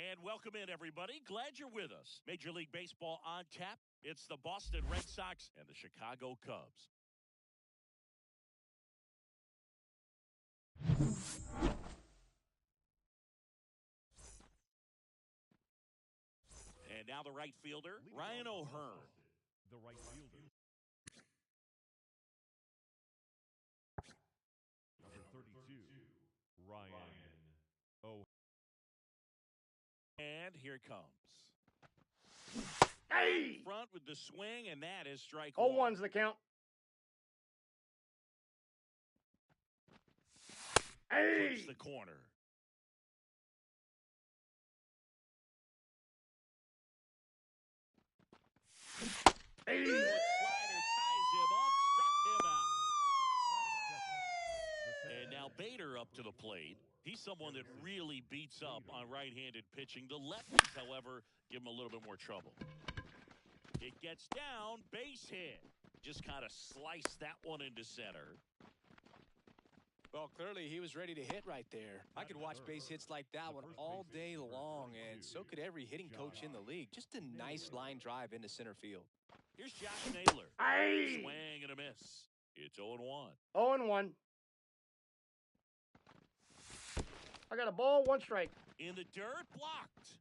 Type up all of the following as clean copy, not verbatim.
And welcome in, everybody. Glad you're with us. Major League Baseball on tap. It's the Boston Red Sox and the Chicago Cubs. And now the right fielder, Ryan O'Hearn. The right fielder. Number 32, Ryan O'Hearn. And here it comes. Hey! Front with the swing, and that is strike 0-1's the count. Hey! Puts the corner. Hey! Slider ties him up, struck him out. And now Bader up to the plate. He's someone that really beats up on right-handed pitching. The lefties, however, give him a little bit more trouble. It gets down, base hit. Just kind of sliced that one into center. Well, clearly he was ready to hit right there. I could watch base hits like that one all day long, and so could every hitting coach in the league. Just a nice line drive into center field. Here's Josh Naylor. Hey! Swing and a miss. It's 0-1. 0-1. I got a ball, 1 strike. In the dirt, blocked.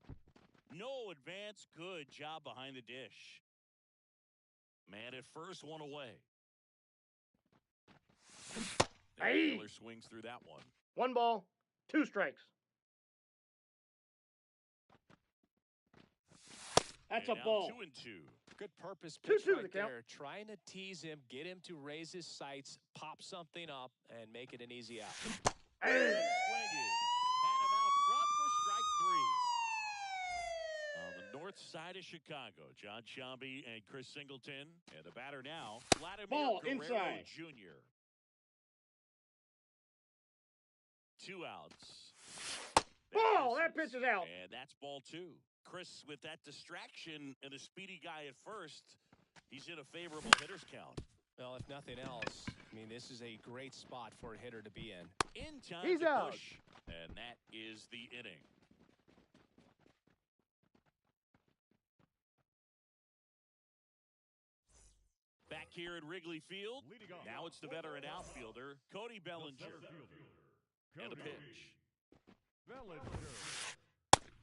No advance. Good job behind the dish. Man at first, one away. Hey! Naylor swings through that one. 1 ball, 2 strikes. That's And a now ball. 2-2. Good purpose 2-2 pitch the right count. there. Trying to tease him, get him to raise his sights, pop something up, and make it an easy out. Hey! Swinging. Had him out front for strike 3. On the north side of Chicago, John Sciambi and Chris Singleton. And the batter now, Vladimir Ball Guerrero inside. Jr. 2 outs. Ball! That pitch is out. And that's ball 2. Chris, with that distraction and a speedy guy at first, he's in a favorable hitter's count. Well, if nothing else, I mean, this is a great spot for a hitter to be in. In time He's to out. push, and that is the inning. Back here at Wrigley Field, Leading off. now it's the veteran outfielder, Cody The Bellinger. center fielder, And the Cody pitch. Bellinger.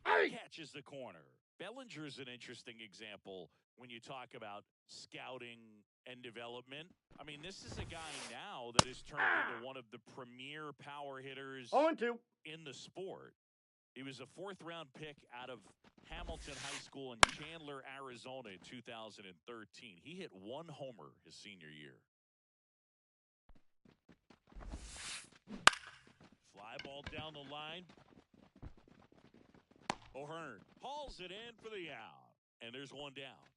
Hey! Catches the corner. Bellinger's an interesting example when you talk about scouting and development. I mean, this is a guy now that has turned into one of the premier power hitters 0-2. in the sport. He was a 4th-round pick out of Hamilton High School in Chandler, Arizona in 2013. He hit 1 homer his senior year. Fly ball down the line. O'Hearn hauls it in for the out. And there's 1 down.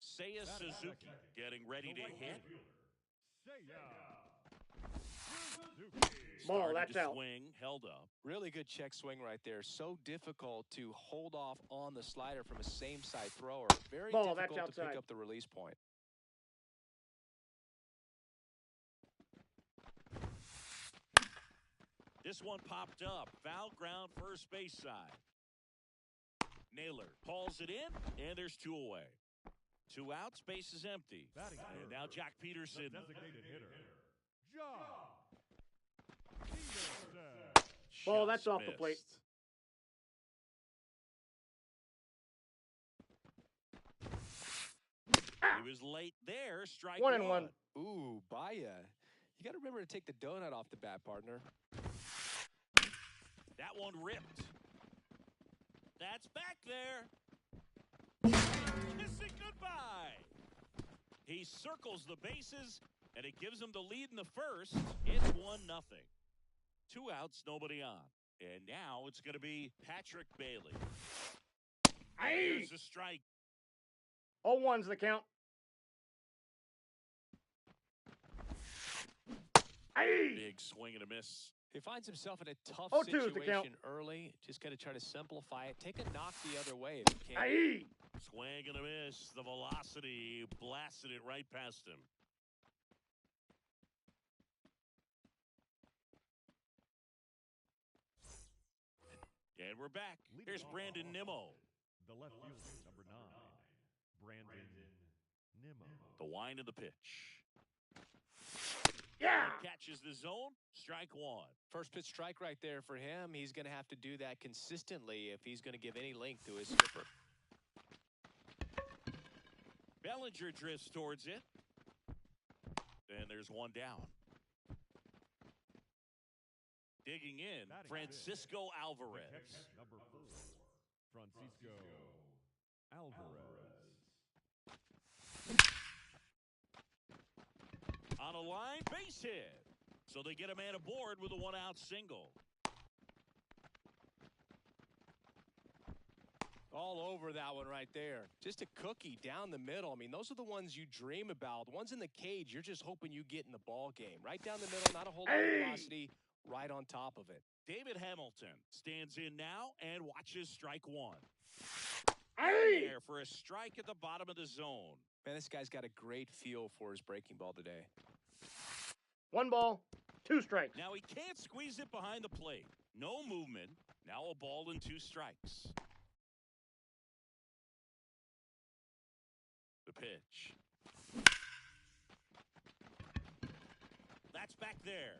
Seiya Suzuki getting ready to hit. Ball, Started that's to out. swing, held up. Really good check swing right there. So difficult to hold off on the slider from a same-side thrower. Very Ball, that's difficult to pick outside. up the release point. This one popped up. Foul ground, first base side. Naylor hauls it in, and there's 2 away. 2 outs, base is empty. And now Jack Peterson. Designated hitter, John Peterson. Ball, that's Just off the plate. missed. He was late there. Strike 1-1. Ooh, Baya. You got to remember to take the donut off the bat, partner. That one ripped. That's back there. Kissing goodbye. He circles the bases, and it gives him the lead in the first. It's 1-0. 2 outs, nobody on. And now it's going to be Patrick Bailey. Hey! Here's a strike. 0-1's the count. Hey! Big swing and a miss. He finds himself in a tough 0-2 is the count. situation early. Just got to try to simplify it. Take a knock the other way if you can. Hey! Swing and a miss. The velocity blasted it right past him. And And we're back. Leading Here's off Brandon Nimmo. The left fielder, number 9, Brandon Nimmo. The wind of the pitch. Yeah. Catches the zone. Strike one. First pitch strike right there for him. He's going to have to do that consistently if he's going to give any length to his skipper. Bellinger drifts towards it. And there's one down. Digging in, Batting Francisco The Alvarez. catcher, number 4, Francisco Alvarez. On a line, base hit. So they get a man aboard with a one-out single. All over that one right there. Just a cookie down the middle. I mean, those are the ones you dream about. The ones in the cage, you're just hoping you get in the ball game. Right down the middle, not a whole lot of velocity, right on top of it. David Hamilton stands in now and watches strike one. Hey. There for a strike at the bottom of the zone. Man, this guy's got a great feel for his breaking ball today. 1 ball, 2 strikes. Now he can't squeeze it behind the plate. No movement. Now a ball and 2 strikes. The pitch. That's back there.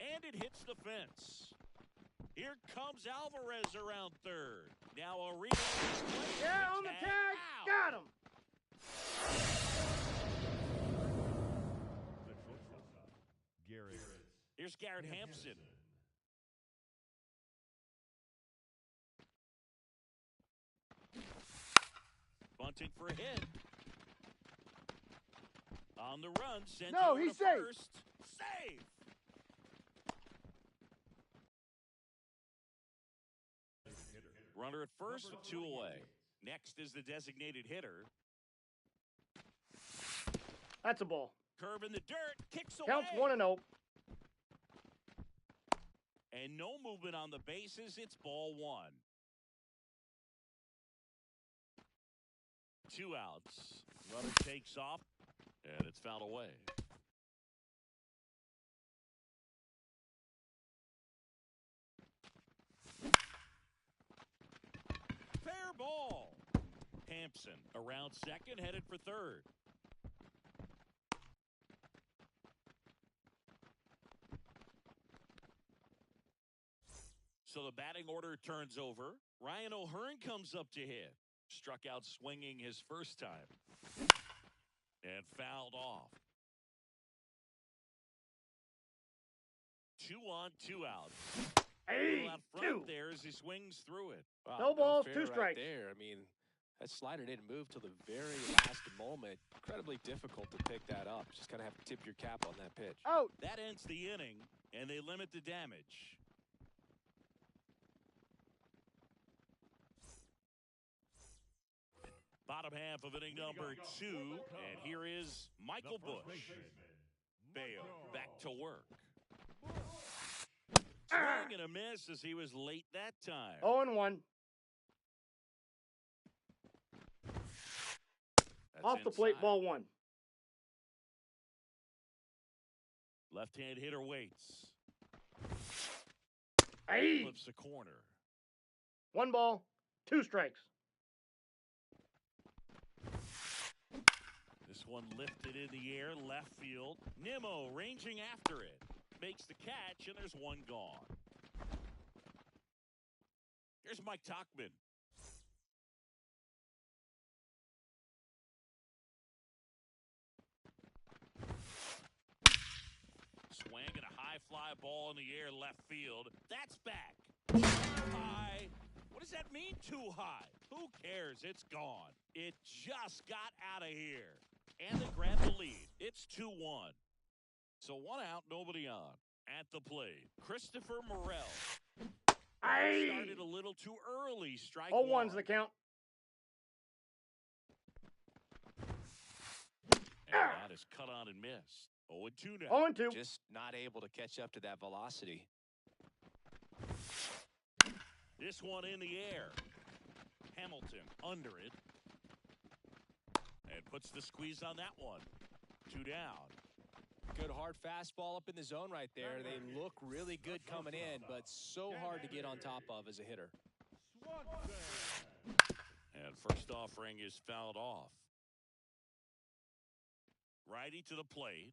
And it hits the fence. Here comes Alvarez around third. Now a read. Yeah, on the tag. Got him. The shortstop, Garrett. Here's Garrett Hampson. Bunting for a hit. On the run, sent No, over he's to safe. first. Save. Runner at first with 2 away. Next is the designated hitter. That's a ball. Curve in the dirt, kicks away. Counts 1-0. And no movement on the bases. It's ball 1. 2 outs. Runner takes off, and it's fouled away. Fair ball. Hampson around second, headed for third. So the batting order turns over. Ryan O'Hearn comes up to hit. Struck out swinging his first time. And fouled off. 2 on, 2 out. Hey, Out 2. front there as he swings through it. Wow, No balls, fair 2 right strikes. there. I mean, that slider didn't move till the very last moment. Incredibly difficult to pick that up. Just kind of have to tip your cap on that pitch. Out. That ends the inning, and they limit the damage. Bottom half of inning number 2, and here is Michael Bush. Bayo back to work. Swing and a miss as he was late that time. 0-1. That's Off the plate, inside. ball 1. Left-hand hitter waits. Hey. Flips the corner. 1 ball, 2 strikes. This one lifted in the air, left field. Nimmo ranging after it. Makes the catch, and there's one gone. Here's Mike Tauchman. Swing and a high fly ball in the air, left field. That's back. High. What does that mean, too high? Who cares? It's gone. It just got out of here. And they grab the lead. It's 2-1. So 1 out, nobody on. At the plate, Christopher Morel. Hey. Started a little too early. Strike 0-1's one. the count. And that is cut on and missed. 0-2 now. 0-2. Just not able to catch up to that velocity. This one in the air. Hamilton under it. And puts the squeeze on that one. 2 down. Good hard fastball up in the zone right there. They look really good coming in, but so hard to get on top of as a hitter. And first offering is fouled off. Righty to the plate.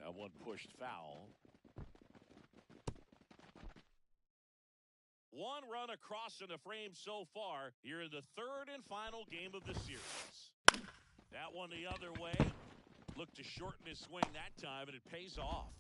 That one pushed foul. One run across in the frame so far here in the third and final game of the series. That one the other way. Looked to shorten his swing that time, and it pays off.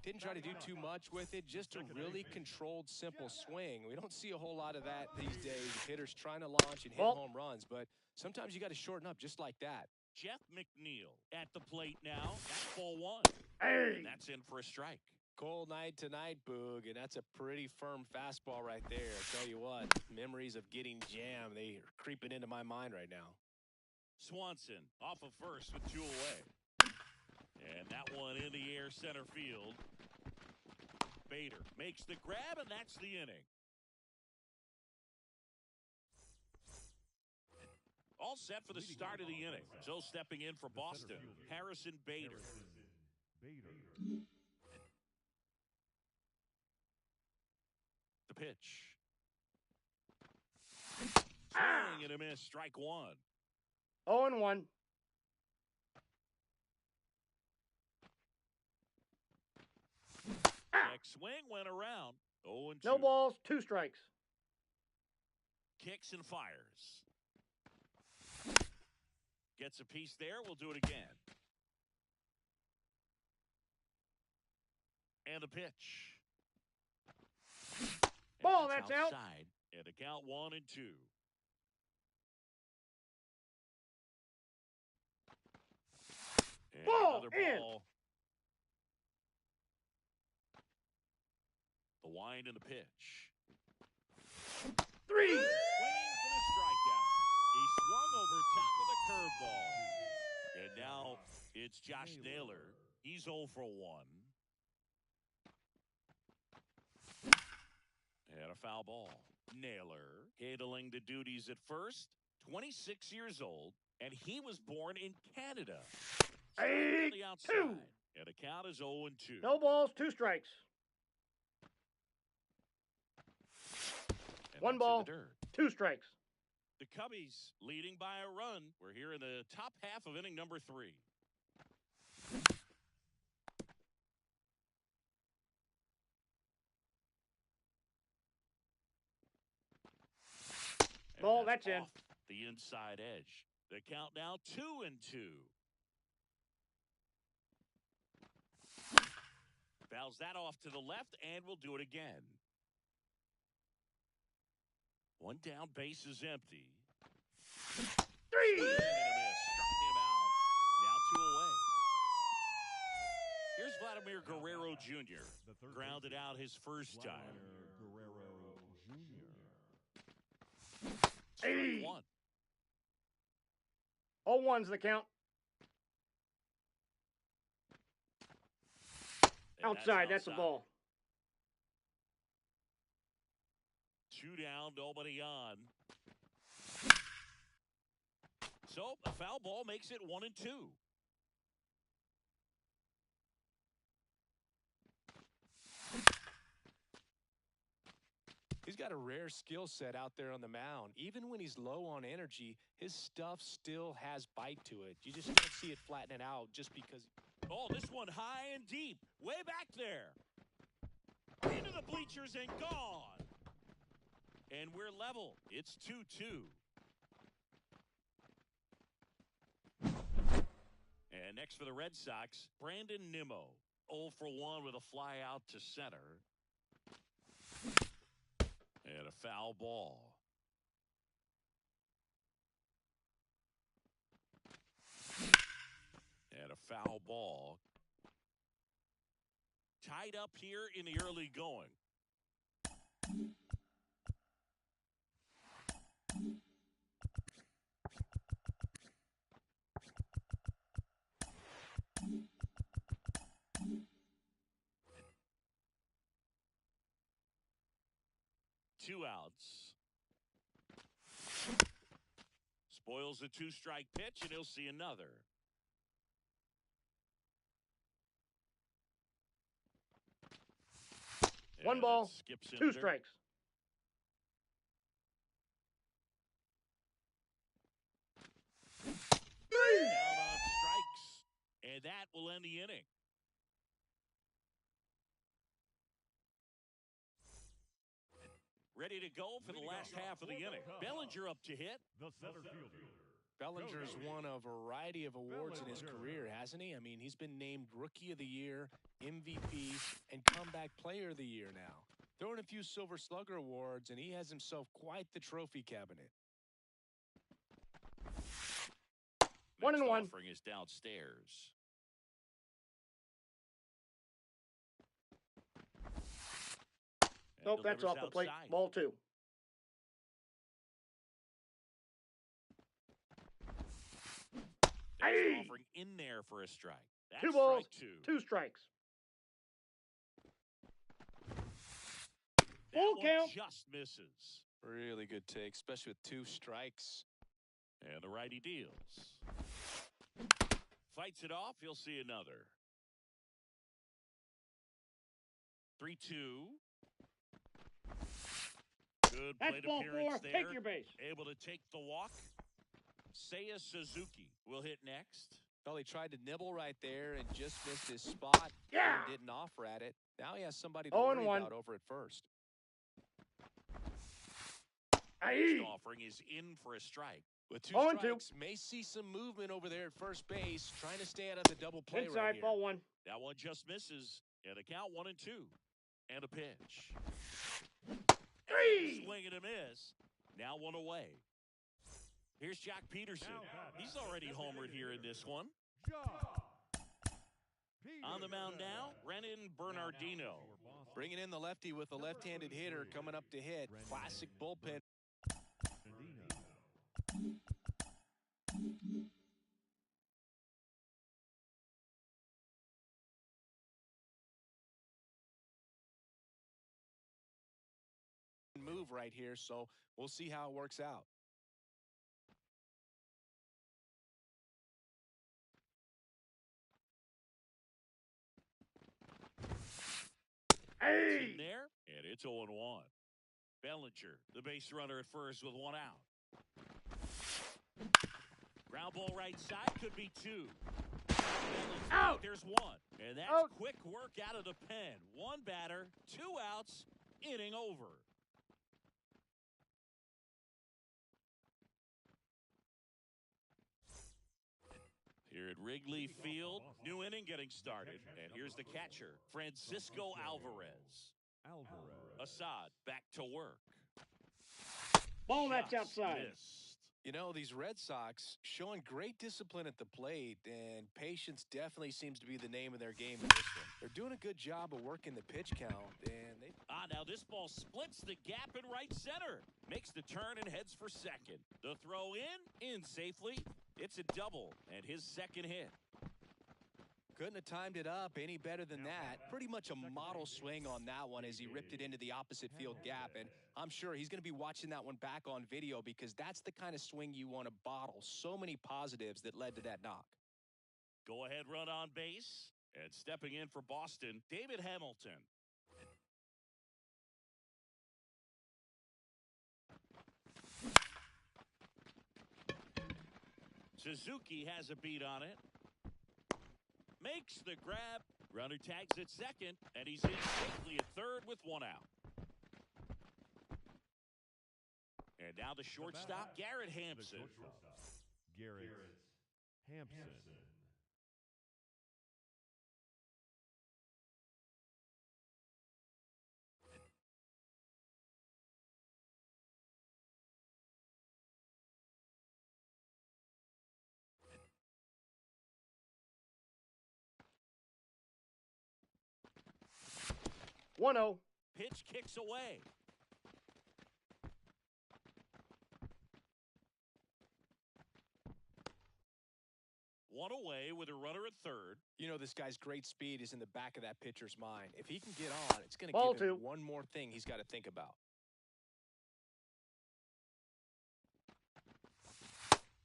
Didn't try to do too much with it, just a really controlled, simple swing. We don't see a whole lot of that these days. Hitters trying to launch and hit home runs, but sometimes you got to shorten up just like that. Jeff McNeil at the plate now. That's ball one. Hey! And that's in for a strike. Cold night tonight, Boog, and that's a pretty firm fastball right there. I tell you what, memories of getting jammed, they are creeping into my mind right now. Swanson off of first with two away. And that one in the air center field. Bader makes the grab, and that's the inning. All set for the start of the inning. So stepping in for Boston, Harrison Bader. The pitch. Swing and a miss, strike one. 0-1. Next swing went around. 0-2. No balls, 2 strikes. Kicks and fires. Gets a piece there. We'll do it again. And the pitch. Ball, that's out. Outside. And a count 1-2. And Ball, another in. ball. The wind and the pitch. 3. Swinging for the strikeout. He swung over top of the curveball. And now it's Josh Naylor. He's 0 for 1. And a foul ball. Naylor handling the duties at first. 26 years old. And he was born in Canada. On the outside. 2. And the count is 0-2. No balls, 2 strikes. And 1 that's in ball, the dirt. 2 strikes. The Cubbies leading by a run. We're here in the top half of inning number 3. And Ball, that's in. off the inside edge. The count now 2-2. Fouls that off to the left, and we'll do it again. One down, base is empty. 3. Swing and a miss. Struck him out. Now 2 away. Here's Vladimir Guerrero Jr. Grounded out his first time. Guerrero Jr. Strike one. 0-1's the count. And Outside, that's a ball. 2 down, nobody on. So a foul ball makes it 1-2. He's got a rare skill set out there on the mound. Even when he's low on energy, his stuff still has bite to it. You just can't see it flattening out just because. Oh, this one high and deep. Way back there. Into the bleachers and gone. And we're level. It's 2-2. And next for the Red Sox, Brandon Nimmo. 0 for 1 with a fly out to center. And a foul ball. And a foul ball. Tied up here in the early going. Two outs. Coils a two-strike pitch, and he'll see another. One And ball, that skips him two there. strikes. Down on strikes, and that will end the inning. Ready to go for the last half of the inning. Bellinger up to hit. The center fielder. Bellinger's won a variety of awards in his career, hasn't he? I mean, he's been named Rookie of the Year, MVP, and Comeback Player of the Year now. Throwing a few Silver Slugger awards, and he has himself quite the trophy cabinet. One and one. Offering is downstairs. And Nope, that's off delivers the plate. outside. Ball two. There's an offering in there for a strike. That's Two balls, strike two. two strikes. That Full one count. just misses. Really good take, especially with two strikes. And the righty deals. Fights it off. He'll see another. 3-2. Good That's plate ball appearance four. there. Take your base. Able to take the walk. Seiya Suzuki will hit next. Well, he tried to nibble right there and just missed his spot. Yeah. And didn't offer at it. Now he has somebody to 0-1. worry about over at first. Aye. Next offering is in for a strike. With two 0-2. strikes, may see some movement over there at first base, trying to stay out of the double play right Inside, here. ball one. That one just misses. And a count 1-2. And a pitch. Three. Swing and a miss. Now one away. Here's Jack Peterson. He's already homered here in this one. On the mound now, Renan Bernardino. Bringing in the lefty with a left-handed hitter coming up to hit. Classic bullpen. Move right here, so we'll see how it works out. Hey. In there, and it's 0-1. Bellinger, the base runner at first with one out. Ground ball right side, could be two. Bellinger, Out. there's one. And that's Out. quick work out of the pen. One batter, two outs, inning over. Here at Wrigley Field, new inning getting started. And here's the catcher, Francisco Alvarez. Assad back to work. Ball, that's Just outside. missed. You know, these Red Sox showing great discipline at the plate, and patience definitely seems to be the name of their game in this one. They're doing a good job of working the pitch count, and they... Now this ball splits the gap in right center. Makes the turn and heads for second. The throw in safely. It's a double, and his second hit. Couldn't have timed it up any better than that. Pretty much a model swing on that one as he ripped it into the opposite field gap. And I'm sure he's going to be watching that one back on video because that's the kind of swing you want to bottle. So many positives that led to that knock. Go ahead run on base. And stepping in for Boston, David Hamilton. Suzuki has a beat on it. Makes the grab. Runner tags at second, and he's in safely at third with one out. And now the shortstop, Garrett Hampson. Garrett Hampson. One 0. Pitch kicks away. One away with a runner at third. You know, this guy's great speed is in the back of that pitcher's mind. If he can get on, it's going Ball to give him two. one more thing he's got to think about.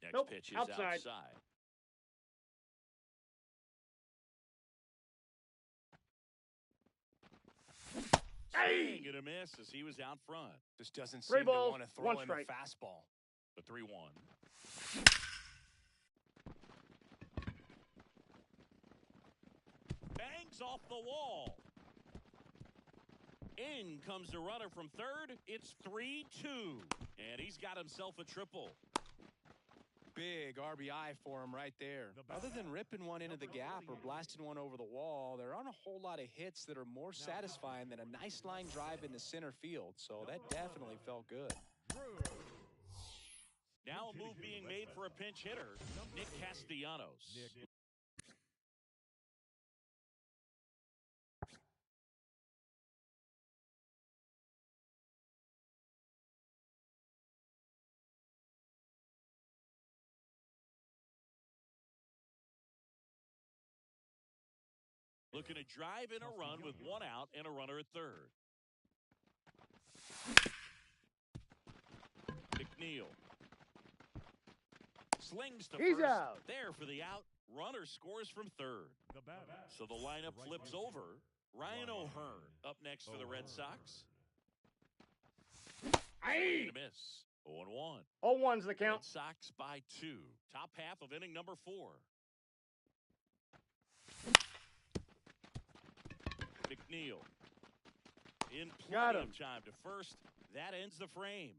Next Nope, pitch is outside. outside. Hey! Swing and a miss as he was out front. Just doesn't Three seem to balls, want to throw one in strike. the fastball. The 3-1. Bangs off the wall. In comes the runner from third. It's 3-2. And he's got himself a triple. Big RBI for him right there. Other than ripping one into the gap or blasting one over the wall, there aren't a whole lot of hits that are more satisfying than a nice line drive into center field. So that definitely felt good. Now a move being made for a pinch hitter, Nick Castellanos. Looking to drive in a run with one out and a runner at third. McNeil. Slings to He's first. out. There for the out. Runner scores from third. So the lineup flips over. Ryan O'Hearn up next for the Red Sox. Aye! And a miss. 0-1. 0-1's the count. Red Sox by 2. Top half of inning number 4. McNeil. In Got plenty him. of time to first. That ends the frame.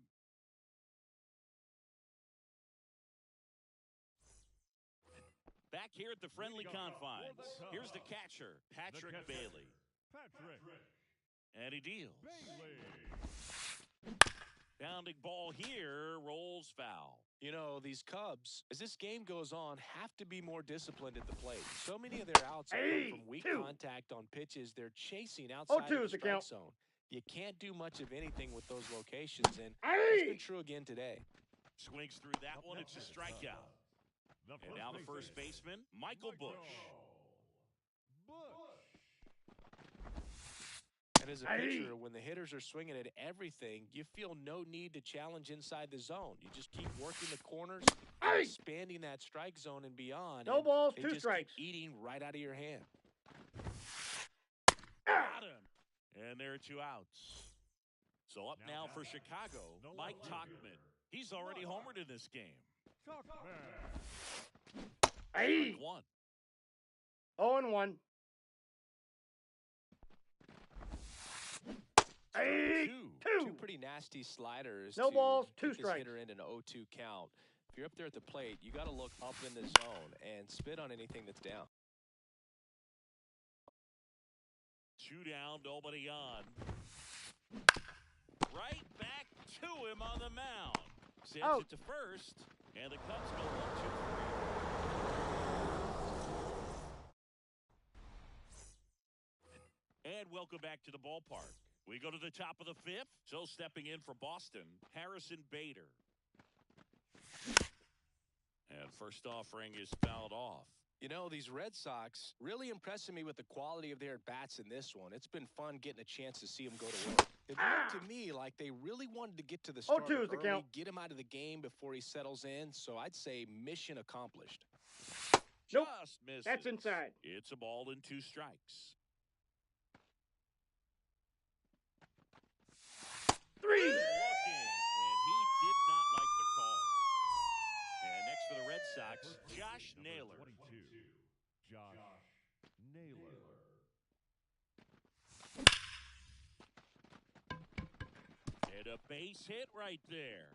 Back here at the friendly confines. Here's the catcher, Patrick Bailey. And he deals. Bounding ball here, rolls foul. You know, these Cubs, as this game goes on, have to be more disciplined at the plate. So many of their outs have come from weak 2. contact on pitches they're chasing outside 0-2 of is the the strike count. zone. You can't do much of anything with those locations, and Aye! it's been true again today. Swings through that one, it's a strikeout. And now the first baseman, Michael Bush. And as a pitcher, when the hitters are swinging at everything, you feel no need to challenge inside the zone. You just keep working the corners, Aye! expanding that strike zone and beyond. No and balls, they 2 just strikes. keep eating right out of your hand. Got him. And there are 2 outs. So up now for Chicago, Mike Tauchman. He's already homered in this game. Aye! 1. 0-1. Aye! 2. 2 pretty nasty sliders. No to balls, get 2 this strikes. hitter into an 0-2 count. If you're up there at the plate, you got to look up in the zone and spit on anything that's down. 2 down, nobody on. Right back to him on the mound. Sends Out. it to first, and the Cubs go 1-2-3. And welcome back to the ballpark. We go to the top of the 5th. So stepping in for Boston, Harrison Bader. And first offering is fouled off. You know, these Red Sox really impressing me with the quality of their at-bats in this one. It's been fun getting a chance to see them go to work. It looked to me like they really wanted to get to the starter 0-2 is the early, count. get him out of the game before he settles in. So I'd say mission accomplished. Nope. Just misses. That's inside. It's a ball and 2 strikes. 3. Looking, and he did not like the call. And next for the Red Sox, Josh Naylor. 22, Josh Naylor. And a base hit right there.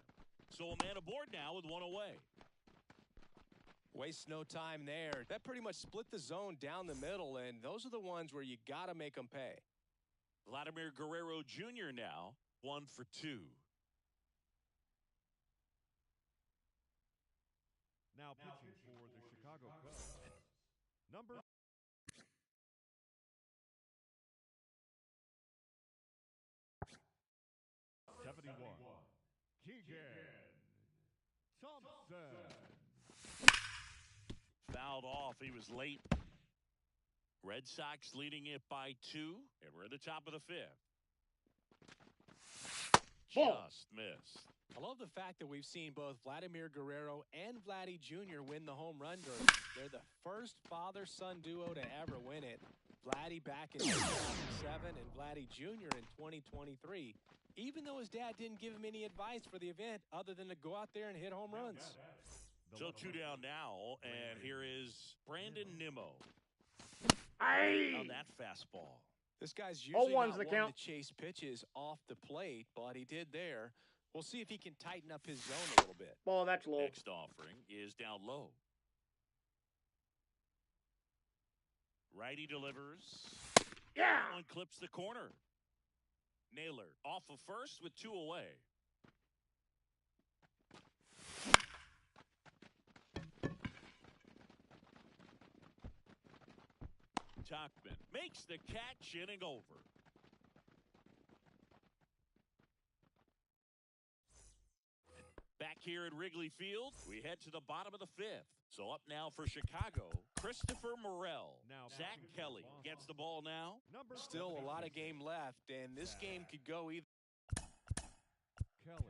So a man aboard now with 1 away. Waste no time there. That pretty much split the zone down the middle, and those are the ones where you got to make them pay. Vladimir Guerrero Jr. now, 1 for 2. Now pitching for the Chicago Cubs, number 71, Keegan Thompson. Fouled off. He was late. Red Sox leading it by 2, and we're at the top of the 5th. Ball. Just missed. I love the fact that we've seen both Vladimir Guerrero and Vladdy Jr. win the home run derby. They're the first father-son duo to ever win it. Vladdy back in 2007 and Vladdy Jr. in 2023. Even though his dad didn't give him any advice for the event other than to go out there and hit home runs. So 2 down now, and here is Brandon Nimmo on that fastball. This guy's usually not the one count. to chase pitches off the plate, but he did there. We'll see if he can tighten up his zone a little bit. Ball, that's low. Next offering is down low. Righty delivers. Yeah. One clips the corner. Naylor off of first with 2 away. Tachman makes the catch, inning over. Back here at Wrigley Field, we head to the bottom of the 5th. So up now for Chicago, Christopher Morel. Now Zach Kelly gets the ball now. Still a lot of game left, and this game could go either. Kelly.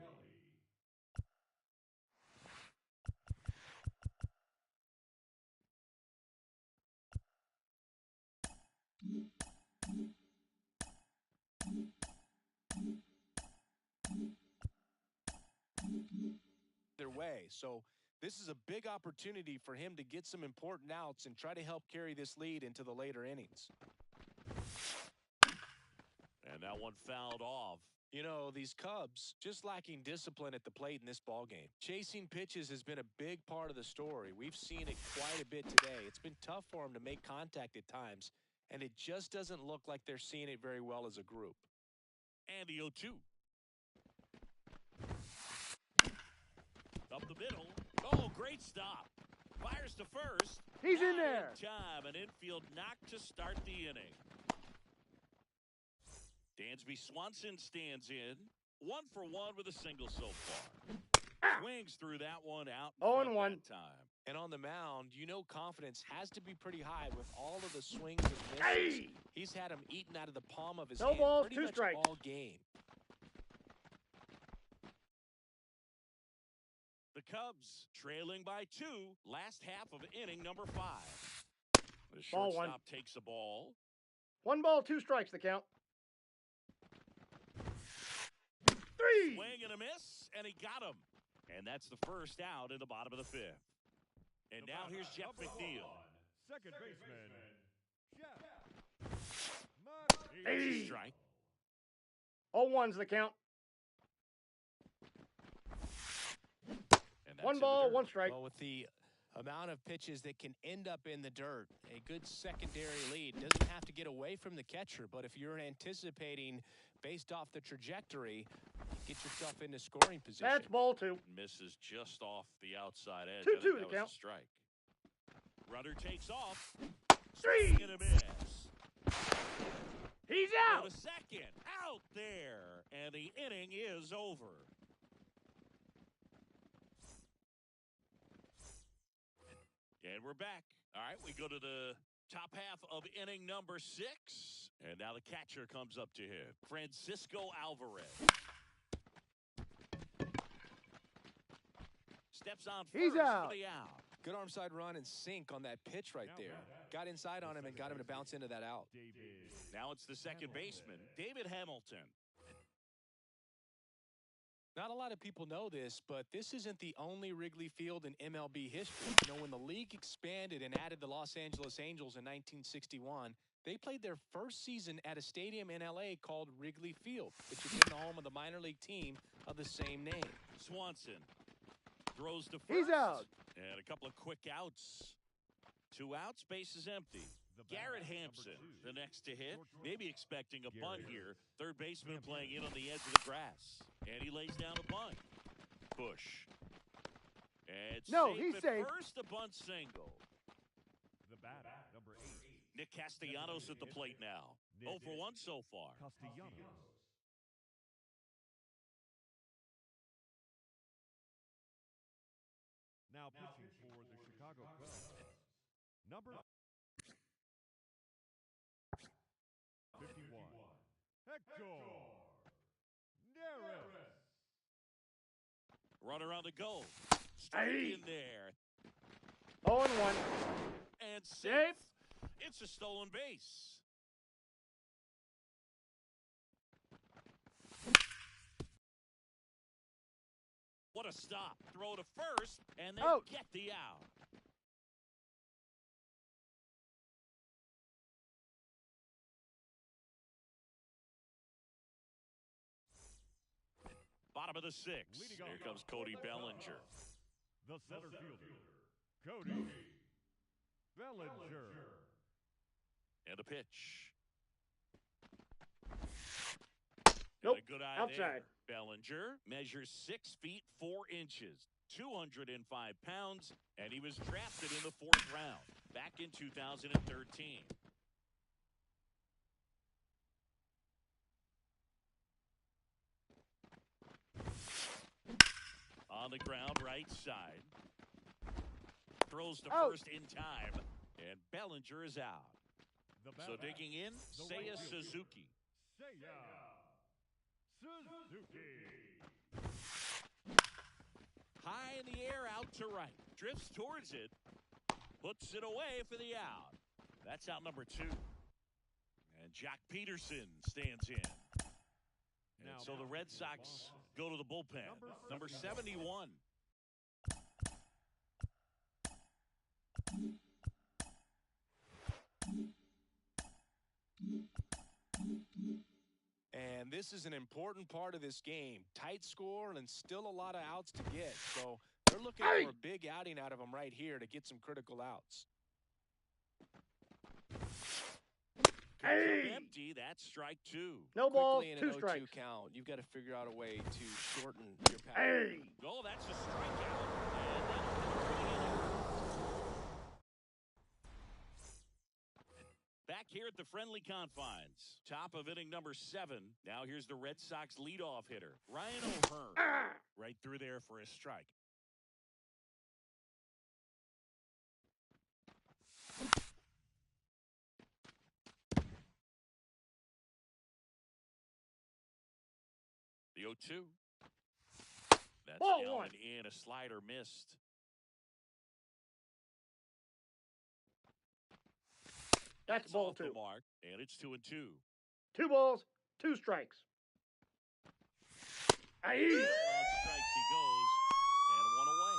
Their way. So this is a big opportunity for him to get some important outs and try to help carry this lead into the later innings. And that one fouled off. You know, these Cubs just lacking discipline at the plate in this ballgame. Chasing pitches has been a big part of the story. We've seen it quite a bit today. It's been tough for them to make contact at times, and it just doesn't look like they're seeing it very well as a group. And the 0-2. Up the middle. Oh, great stop. Fires to first. He's in Not there. Time, an infield knock to start the inning. Dansby Swanson stands in. 1 for 1 with a single so far. Swings through that one out. 0-1. That time. And on the mound, you know confidence has to be pretty high with all of the swings and misses. Hey! He's had them eaten out of the palm of his No hand balls, pretty 2 much strikes. all game. The Cubs trailing by 2. Last half of inning number 5. The Ball shortstop 1. takes the ball. 1 ball, 2 strikes, the count. 3. Swing and a miss, and he got him. And that's the first out in the bottom of the 5th. And now here's Jeff McNeil. Second baseman. Jeff. Hey. Strike. 0-1's the count. And that's 1 in the ball, dirt. 1 strike. Well, with the amount of pitches that can end up in the dirt, a good secondary lead doesn't have to get away from the catcher, but if you're anticipating based off the trajectory, get yourself into scoring position. That's ball 2. Misses just off the outside edge. 2-2 I think to that was count. a strike. Runner takes off. 3. Swing and a miss. He's Go out. to second. Out there. And the inning is over. And we're back. All right, we go to the top half of inning number 6. And now the catcher comes up to him. Francisco Alvarez. Steps on first He's out. for the out. Good arm side run and sink on that pitch right there. Got inside on him and got him to bounce into that out. Now it's the second baseman, David Hamilton. Not a lot of people know this, but this isn't the only Wrigley Field in MLB history. You know, when the league expanded and added the Los Angeles Angels in 1961, they played their first season at a stadium in L.A. called Wrigley Field, which had been the home of the minor league team of the same name. Swanson throws to first. He's out. And a couple of quick outs. 2 outs, base is empty. Garrett Hampson, the next to hit. Maybe expecting a bunt here. Third baseman playing in on the edge of the grass. And he lays down a bunt. Bush. And No, safe he's at safe. first, a bunt single. The batter, number 8. Nick Castellanos at the plate now. 0 for 1 so far. Castellanos. Now pitching for the Chicago Cubs. Number 51. Hector Neris. Runner on the go. Strike in there. 0-1. And safe. Safe. It's a stolen base. What a stop. Throw to first, and they Out. get the out. Bottom of the sixth. Here comes Cody Bellinger. The center fielder, Cody Bellinger. And a pitch. Nope. And a good eye Outside. there. Bellinger measures 6 feet 4 inches, 205 pounds, and he was drafted in the 4th round back in 2013. On the ground, right side. Throws to Out. first in time, and Bellinger is out. So digging in, Seiya Suzuki. Seiya Suzuki. High in the air, out to right. Drifts towards it. Puts it away for the out. That's out number 2. And Jack Peterson stands in. And so the Red Sox go to the bullpen. Number 71. And this is an important part of this game. Tight score and still a lot of outs to get. So they're looking for a big outing out of them right here to get some critical outs. Empty. That's strike 2. No balls, Quickly in 2 an 0-2 strikes. count. You've got to figure out a way to shorten your pass. Oh, that's a strikeout. And that'll do it. Back here at the friendly confines. Top of inning number 7. Now here's the Red Sox leadoff hitter, Ryan O'Hearn. Right through there for a strike. The 0-2. That's Ball down 1. and in. A slider missed. That's ball off the 2. mark, and it's 2-2. 2 balls, 2 strikes. On strikes he goes, and 1 away.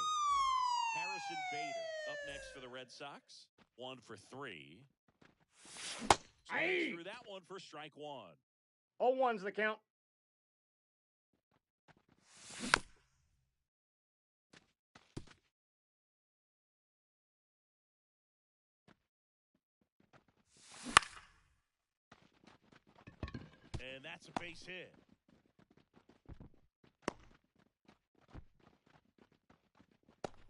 Harrison Bader up next for the Red Sox. 1 for 3. Swings through that one for strike 1. 0-1's the count. And that's a base hit.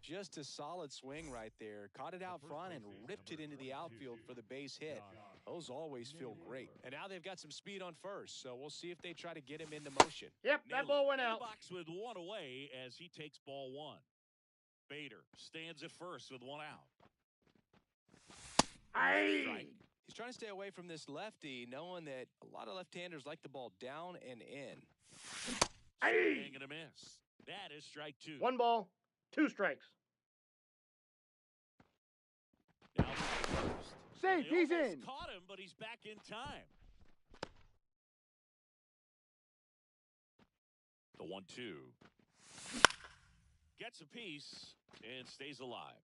Just a solid swing right there. Caught it out front and ripped it into the outfield for the base hit. Those always feel great. And now they've got some speed on first, so we'll see if they try to get him into motion. Yep, that ball went out. Box with 1 away as he takes ball 1. Bader stands at first with 1 out. Strike. He's trying to stay away from this lefty, knowing that a lot of left-handers like the ball down and in. Swing and a miss. That is strike 2. 1 ball, 2 strikes. Now first. Safe, They he's almost in. Caught him, but he's back in time. The 1-2. Gets a piece and stays alive.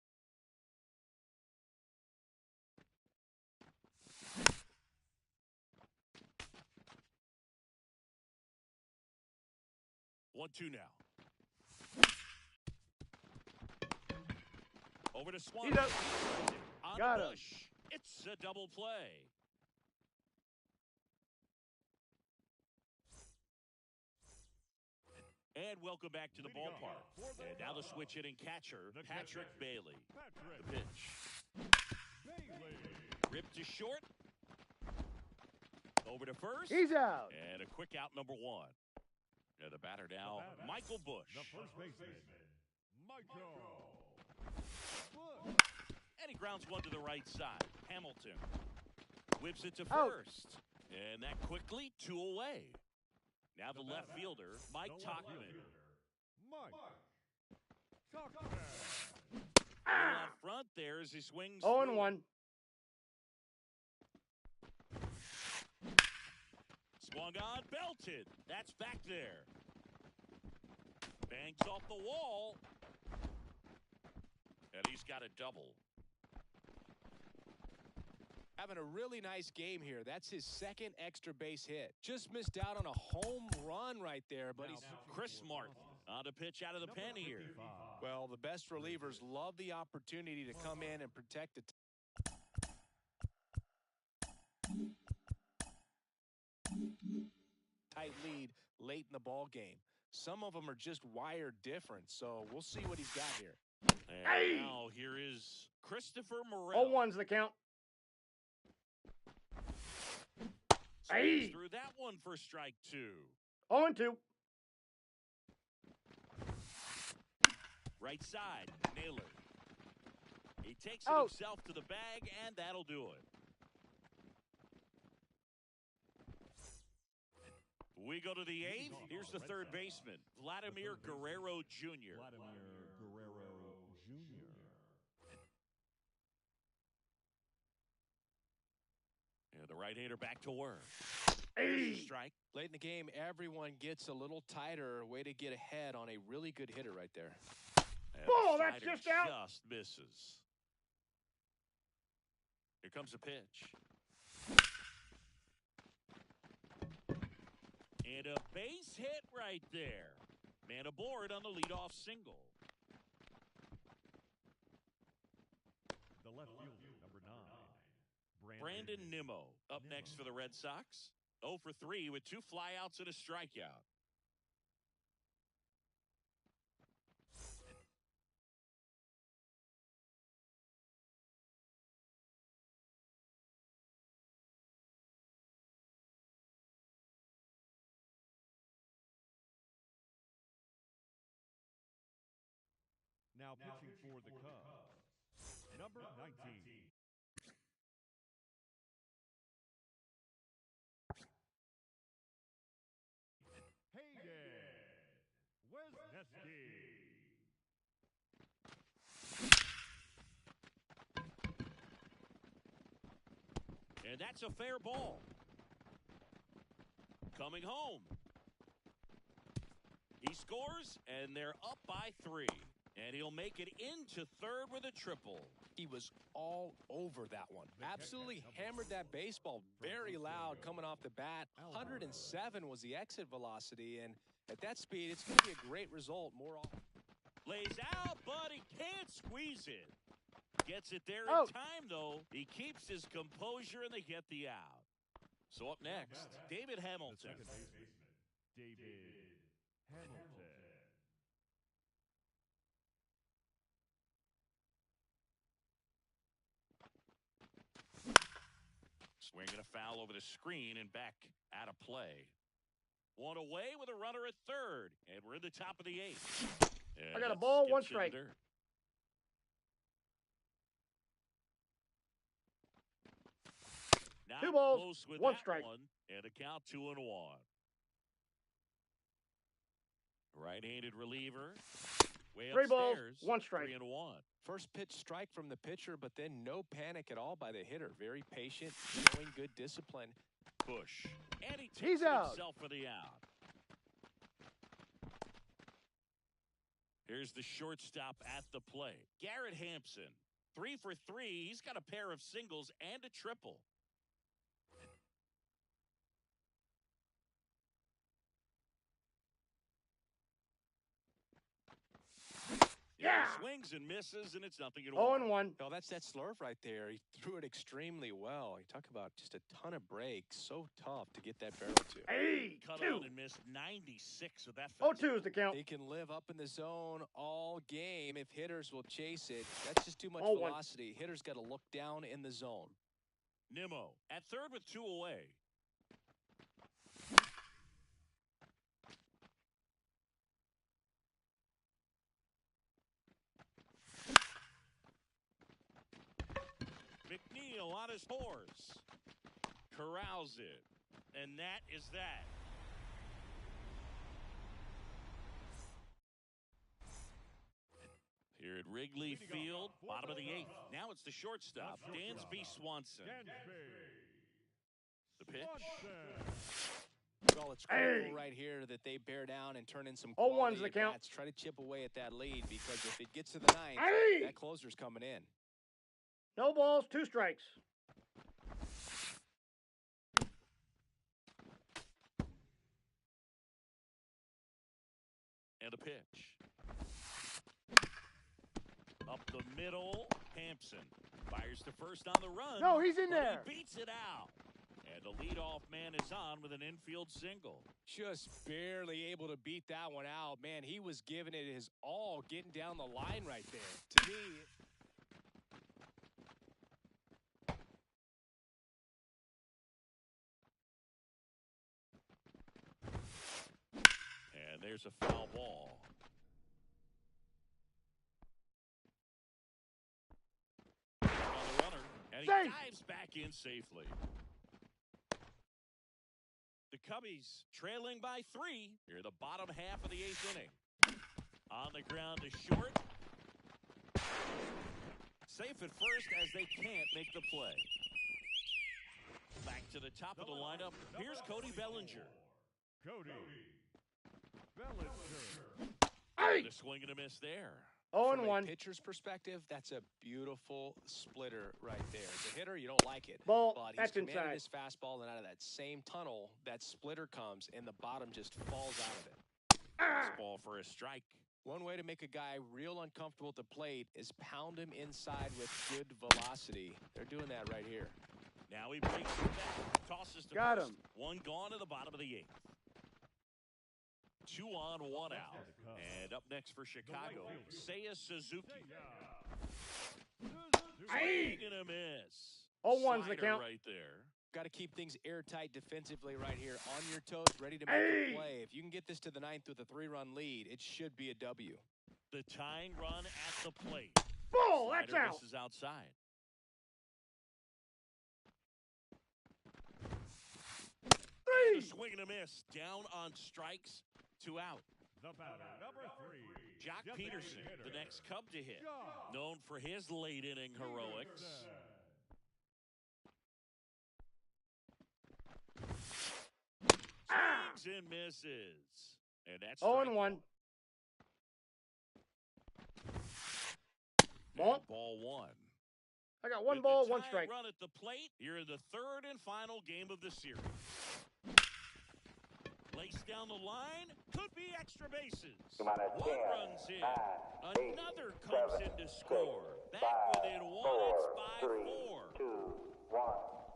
One, 2 now. Over to Swan. He's up. On Got the him. bush. It's a double play. And welcome back to the ballpark. And now the switch hitting catcher, Patrick Bailey. The pitch. Ripped to short. Over to first. He's out. And a quick out number 1. And the batter now, Michael Bush. The first baseman, Michael Bush. And he grounds one to the right side. Hamilton whips it to Out. first. And that quickly 2 away. Now the left fielder, Mike Tachman. Mike there as he swings. 0-1. Swung on, belted. That's back there. Bangs off the wall. And he's got a double. Having a really nice game here. That's his second extra base hit. Just missed out on a home run right there, but he's... Chris Martin on the pitch out of the pen here. Well, the best relievers love the opportunity to come in and protect the... tight lead late in the ball game. Some of them are just wired different, so we'll see what he's got here. And now here is Christopher Morel. 0-1's the count. Swings through that one for strike 2. 0-2. Right side, Naylor. He takes it Out. himself to the bag, and that'll do it. We go to the 8th. Here's the third baseman, Vladimir Guerrero Jr. And the right-hander back to work. Strike. Late in the game, everyone gets a little tighter. Way to get ahead on a really good hitter right there. And Ball, the that's slider just out. Just misses. Here comes a pitch. And a base hit right there. Man aboard on the leadoff single. The left fielder, number 9, Brandon Nimmo up next for the Red Sox. 0 for 3 with 2 flyouts and a strikeout. Now pitching for the Cubs, number 19. Wisniewski. And that's a fair ball. Coming home. He scores, and they're up by 3. And he'll make it into third with a triple. He was all over that one. Absolutely hammered that baseball very loud coming off the bat. 107 was the exit velocity, and at that speed, it's going to be a great result more often. Lays out, but he can't squeeze it. Gets it there Out. in time, though. He keeps his composure, and they get the out. So up next, David The Hamilton. second baseman, David Hamilton. Swinging a foul over the screen and back out of play. One away with a runner at third. And we're in the top of the 8th. I got a ball, 1 strike. Not 2 balls, close with 1 that strike. one, and a count 2-1. Right-handed reliever. Way 3 balls, upstairs, 1 strike. 3-1. First pitch strike from the pitcher, but then no panic at all by the hitter. Very patient, showing good discipline. Bush. And he He's takes it out. himself for the out. Here's the shortstop at the plate. Garrett Hampson. 3 for 3. He's got a pair of singles and a triple. Yeah. Swings and misses, and it's 0-1. 0-1. Oh, that's that slurve right there. He threw it extremely well. You talk about just a ton of breaks. So tough to get that barrel to. Cut 2. on and missed 96 with that. 0-2 is the count. He can live up in the zone all game if hitters will chase it. That's just too much 0-1. velocity. Hitters got to look down in the zone. Nimmo at third with 2 away. McNeil on his horse. Corrals it. And that is that. Here at Wrigley Field, bottom of the 8th. Now it's the shortstop, Dansby Swanson. The pitch. Well, it's critical right here that they bear down and turn in some 0-1's quality the count. at-bats. Try to chip away at that lead, because if it gets to the 9th, that closer's coming in. No balls, 2 strikes. And a pitch. Up the middle, Hampson fires to first on the run. No, he's in but there. He beats it out. And the leadoff man is on with an infield single. Just barely able to beat that one out. Man, he was giving it his all, getting down the line right there. To me, and there's a foul ball. On the runner, and he dives back in safely. The Cubbies trailing by 3 here the bottom half of the 8th inning. On the ground to short. Safe at first as they can't make the play. Back to the top of the lineup. Here's Cody Bellinger. Cody Bellinger. The swing and a miss there. from a 0-1. pitcher's perspective, that's a beautiful splitter right there. As a hitter, you don't like it. Ball, But he's that's commanded inside. his fastball, and out of that same tunnel, that splitter comes, and the bottom just falls out of it. This ball for a strike. One way to make a guy real uncomfortable at the plate is pound him inside with good velocity. They're doing that right here. Now he breaks it back. Tosses to Got first. him. One gone to the bottom of the 8th. 2 on, 1 out. And up next for Chicago, Seiya Suzuki. Swing and a miss. 0-1's the Slider count. right there. Got to keep things airtight defensively right here. On your toes, ready to make a play. If you can get this to the 9th with a 3-run lead, it should be a W. The tying run at the plate. Ball, that's Slider out. misses outside. Three. The swing and a miss. Down on strikes, 2 out. The batter, number 3. Jock Just Peterson, hitter. the next Cub to hit. Jock Known for his late inning heroics. Swings and misses. And that's 0-1. Ball. Ball 1. I got 1 With ball, the 1 tying strike. Run at the plate. You're in the 3rd and final game of the series. Lace down the line. Could be extra bases. One runs in. Another comes in to score. Back within 1. It's 5-4.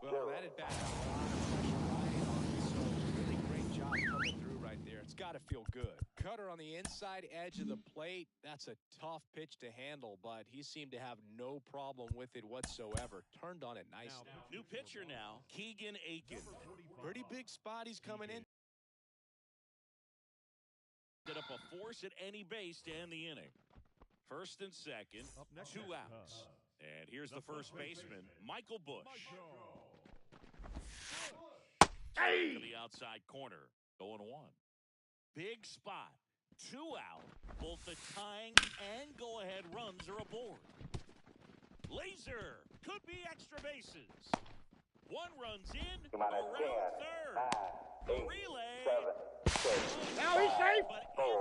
Well, that at bat had a lot of pressure riding on it, so really great job coming through right there. It's got to feel good. Cutter on the inside edge of the plate. That's a tough pitch to handle, but he seemed to have no problem with it whatsoever. Turned on it nicely. New pitcher now, Keegan Aiken. Pretty big spot he's coming in. Set up a force at any base to end the inning. First and second, Up next 2 is outs. And here's the first baseman, Michael Bush. To the outside corner, 0-1. Big spot, 2 out. Both the tying and go-ahead runs are aboard. Laser, could be extra bases. 1 runs in, around 3rd. The relay. Now he's safe. But in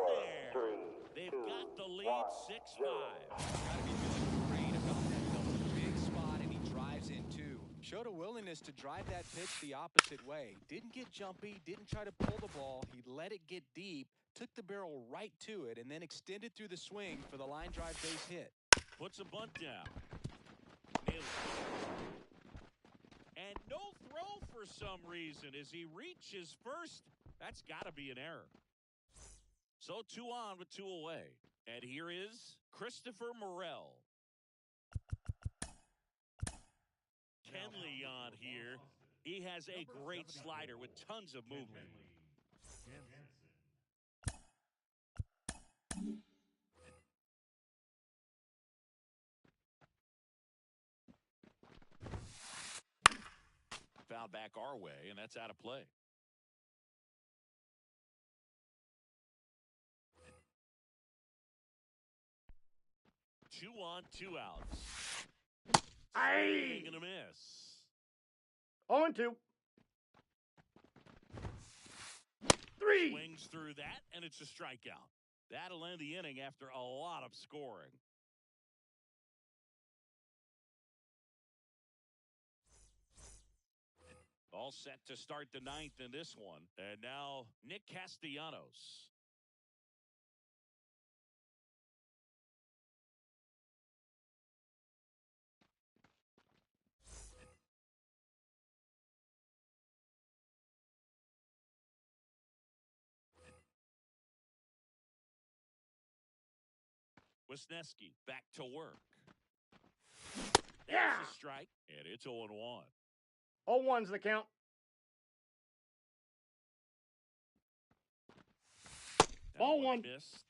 there, they've got the lead 6-5. Gotta be feeling great about that double. Big spot, and he drives in too. Showed a willingness to drive that pitch the opposite way. Didn't get jumpy, didn't try to pull the ball. He let it get deep, took the barrel right to it, and then extended through the swing for the line drive base hit. Puts a bunt down. Nails it. And no throw for some reason as he reaches first. That's got to be an error. So 2 on with 2 away. And here is Christopher Morel. Kenley on here. He has a great slider with tons of movement. Foul back our way, and that's out of play. 2 on, 2 outs. Aye. Swing and a miss. 0-2. 3. Swings through that, and it's a strikeout. That'll end the inning after a lot of scoring. All set to start the 9th in this one. And now Nick Castellanos. Wisniewski back to work. Yeah. That's a strike, and it's 0-1. 0-1's the count. Ball one. Missed.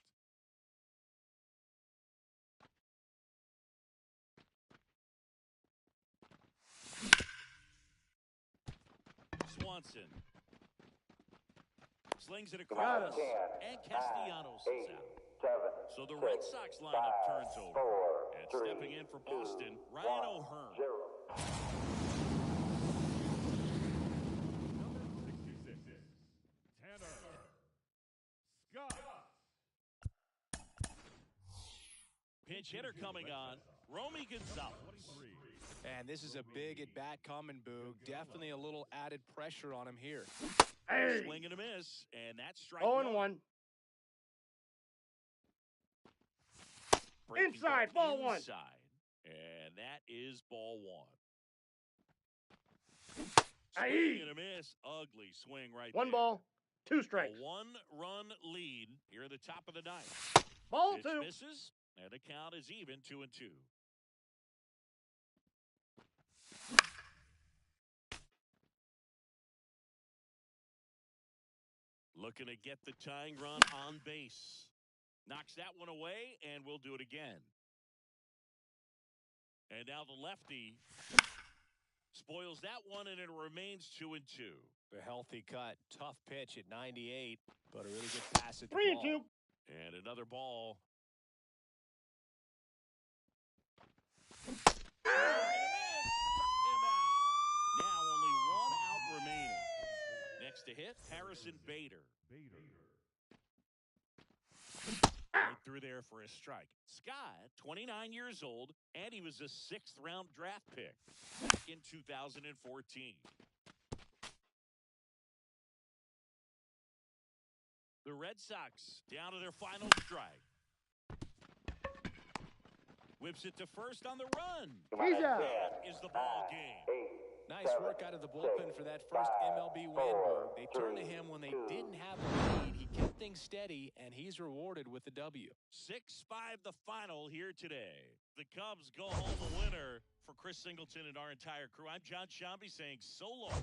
Swanson slings it across, and Castellanos is out. So the Red Sox lineup turns over. And stepping in for Boston, Ryan O'Hearn. Number 66, Tanner Scott. Pinch hitter coming on, Romy Gonzalez. 23. And this is a big at-bat coming, Boog. Definitely a little added pressure on him here. Hey. Swing and a miss, and that's strike 0-1. Breaking Inside, ball one. Inside, and that is ball 1. Aye. Swing and a miss, ugly swing right 1 there. ball, 2 strikes. A 1-run lead here at the top of the 9th. Ball Pitch 2. misses, and the count is even 2-2. Looking to get the tying run on base. Knocks that one away, and we'll do it again. And now the lefty spoils that one, and it remains 2-2. A healthy cut. Tough pitch at 98, but a really good pass at the 3-2. ball. And another ball. Him out. Now only 1 out remaining. Next to hit, Harrison Bader. Right through there for a strike. Scott, 29 years old, and he was a 6th-round draft pick back in 2014. The Red Sox down to their final strike. Whips it to first on the run. He's out. That is the ball game. Nice work out of the bullpen for that first MLB win, Boog. They turned to him when they didn't have a lead. He kept things steady, and he's rewarded with the W. 6-5 the final here today. The Cubs go home a winner. For Chris Singleton and our entire crew, I'm John Shambi saying so long.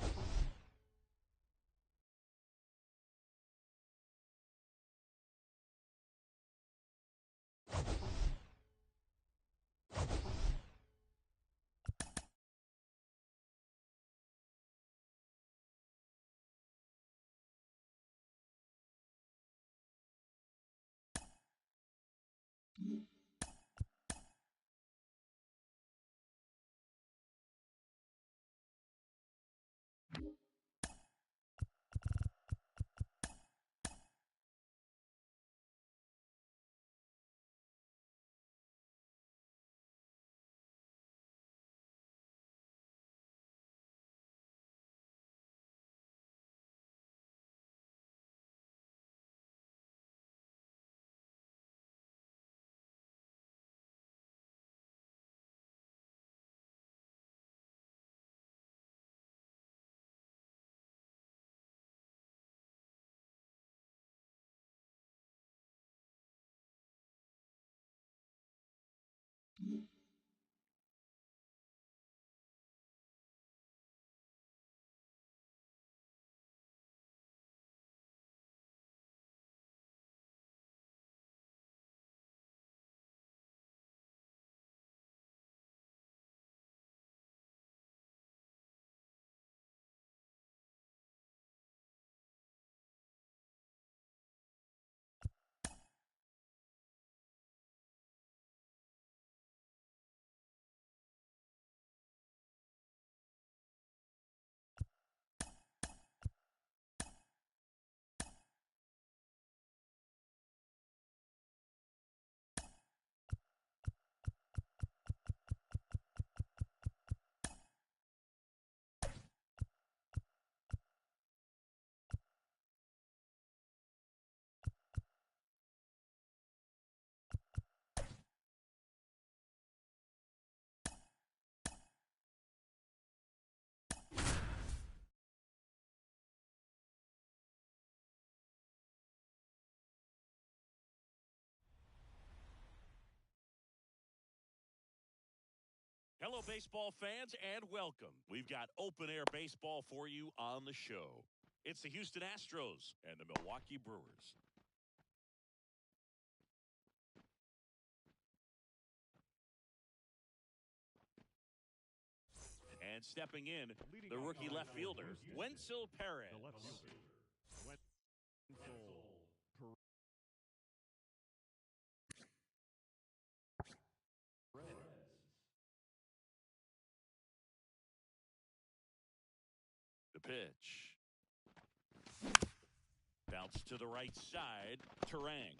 Hello, baseball fans, and welcome. We've got open-air baseball for you on the show. It's the Houston Astros and the Milwaukee Brewers. And stepping in, the rookie left fielder, Wenzel Perez. The left fielder, Wenzel Perez. The pitch. Bounce to the right side. Terang.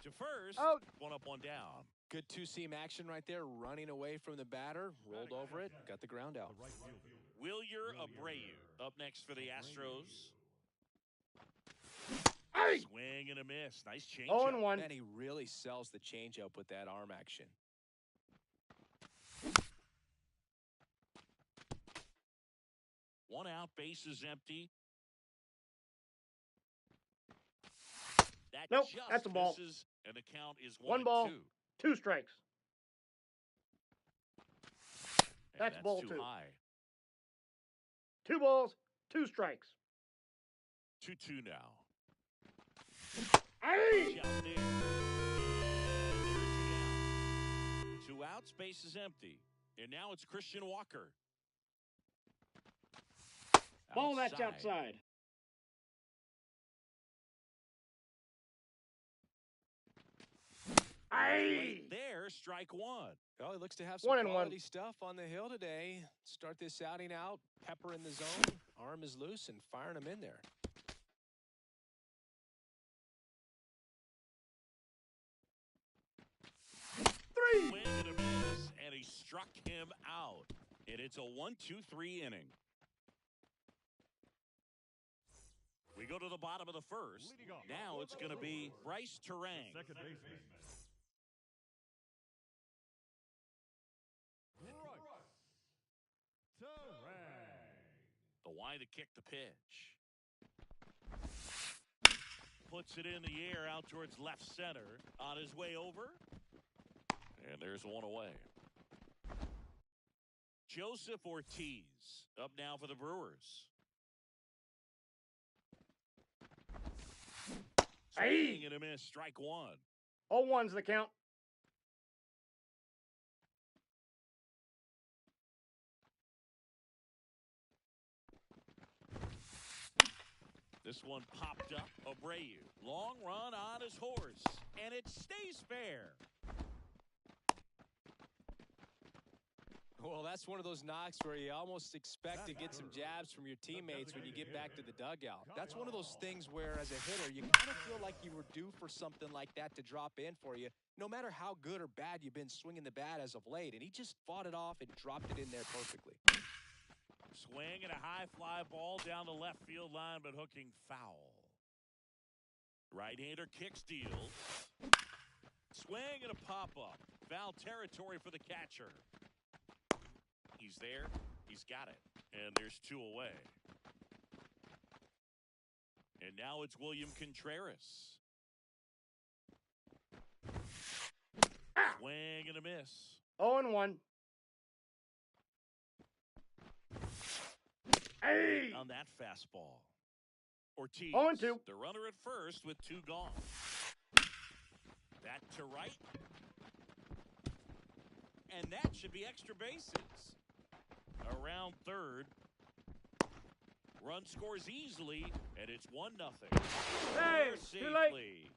To first. Out. One up, one down. Good two-seam action right there, running away from the batter, rolled over it, got the ground out. The right fielder, Wilyer Abreu up next for the Astros. Hey! Swing and a miss. Nice change. 0-1. And he really sells the changeup with that arm action. One out, base is empty. That Nope, just that's a ball. misses, and the count is 1 ball. 1-2. 2 strikes. And That's ball too 2. high. 2 balls, 2 strikes. 2-2 now. Hey! Out there. And there's 2 down. 2 outs, base is empty. And now it's Christian Walker. Ball that's outside. Hey! There, strike 1. Well, he looks to have some 1-1. quality stuff on the hill today. Start this outing out, pepper in the zone, arm is loose, and firing him in there. Swing and a miss, and he struck him out. And it's a 1-2-3 inning. We go to the bottom of the first. Leading off. Now it's going to be Bryce Terang. Second baseman, Bryce Terang. The wide to kick the pitch. Puts it in the air out towards left center. On his way over. And there's one away. Joseph Ortiz up now for the Brewers. Hey! Swing and a miss, strike 1. 0-1's the count. This one popped up. Abreu. Long run on his horse. And it stays fair. Well, that's one of those knocks where you almost expect to get some jabs from your teammates when you get back to the dugout. That's one of those things where, as a hitter, you kind of feel like you were due for something like that to drop in for you, no matter how good or bad you've been swinging the bat as of late. And he just fought it off and dropped it in there perfectly. Swing and a high fly ball down the left field line, but hooking foul. Right-hander kick steals. Swing and a pop-up. Foul territory for the catcher. He's there. He's got it. And there's 2 away. And now it's William Contreras. Swing and a miss. 0-1. Hey! On that fastball. Ortiz. 0-2. The runner at first with 2 gone. That to right. And that should be extra bases. Around third. Run scores easily, and it's 1-0. Hey, There too late. safely.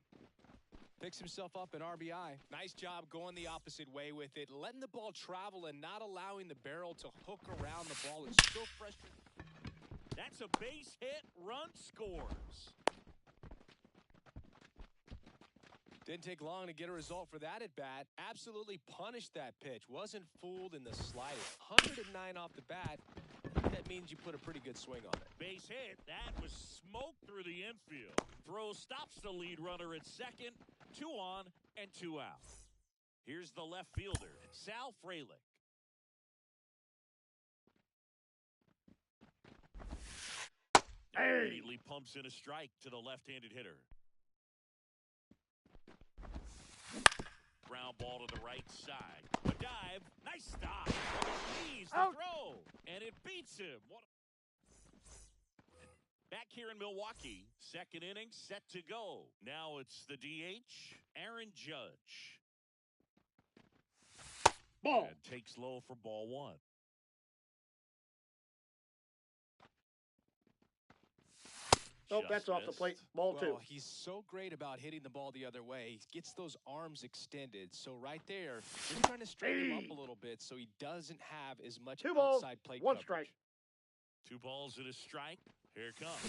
Picks himself up an RBI. Nice job going the opposite way with it, letting the ball travel and not allowing the barrel to hook around the ball. It's still fresh. That's a base hit. Run scores. Didn't take long to get a result for that at bat. Absolutely punished that pitch. Wasn't fooled in the slightest. 109 off the bat. That means you put a pretty good swing on it. Base hit. That was smoked through the infield. Throw stops the lead runner at second. 2 on and 2 out. Here's the left fielder, Sal Frelick. Hey! Immediately pumps in a strike to the left-handed hitter. ground ball to the right side. A dive. Nice stop. On his knees, the Out. throw. And it beats him. Back here in Milwaukee, second inning set to go. Now it's the DH, Aaron Judge. Ball. And takes low for ball one. Nope, that's off the Just plate. missed. Ball two. Well, he's so great about hitting the ball the other way. He gets those arms extended. So right there, he's trying to straighten him up a little bit so he doesn't have as much Two balls, outside plate one coverage. strike. 2 balls and a strike. Here it comes.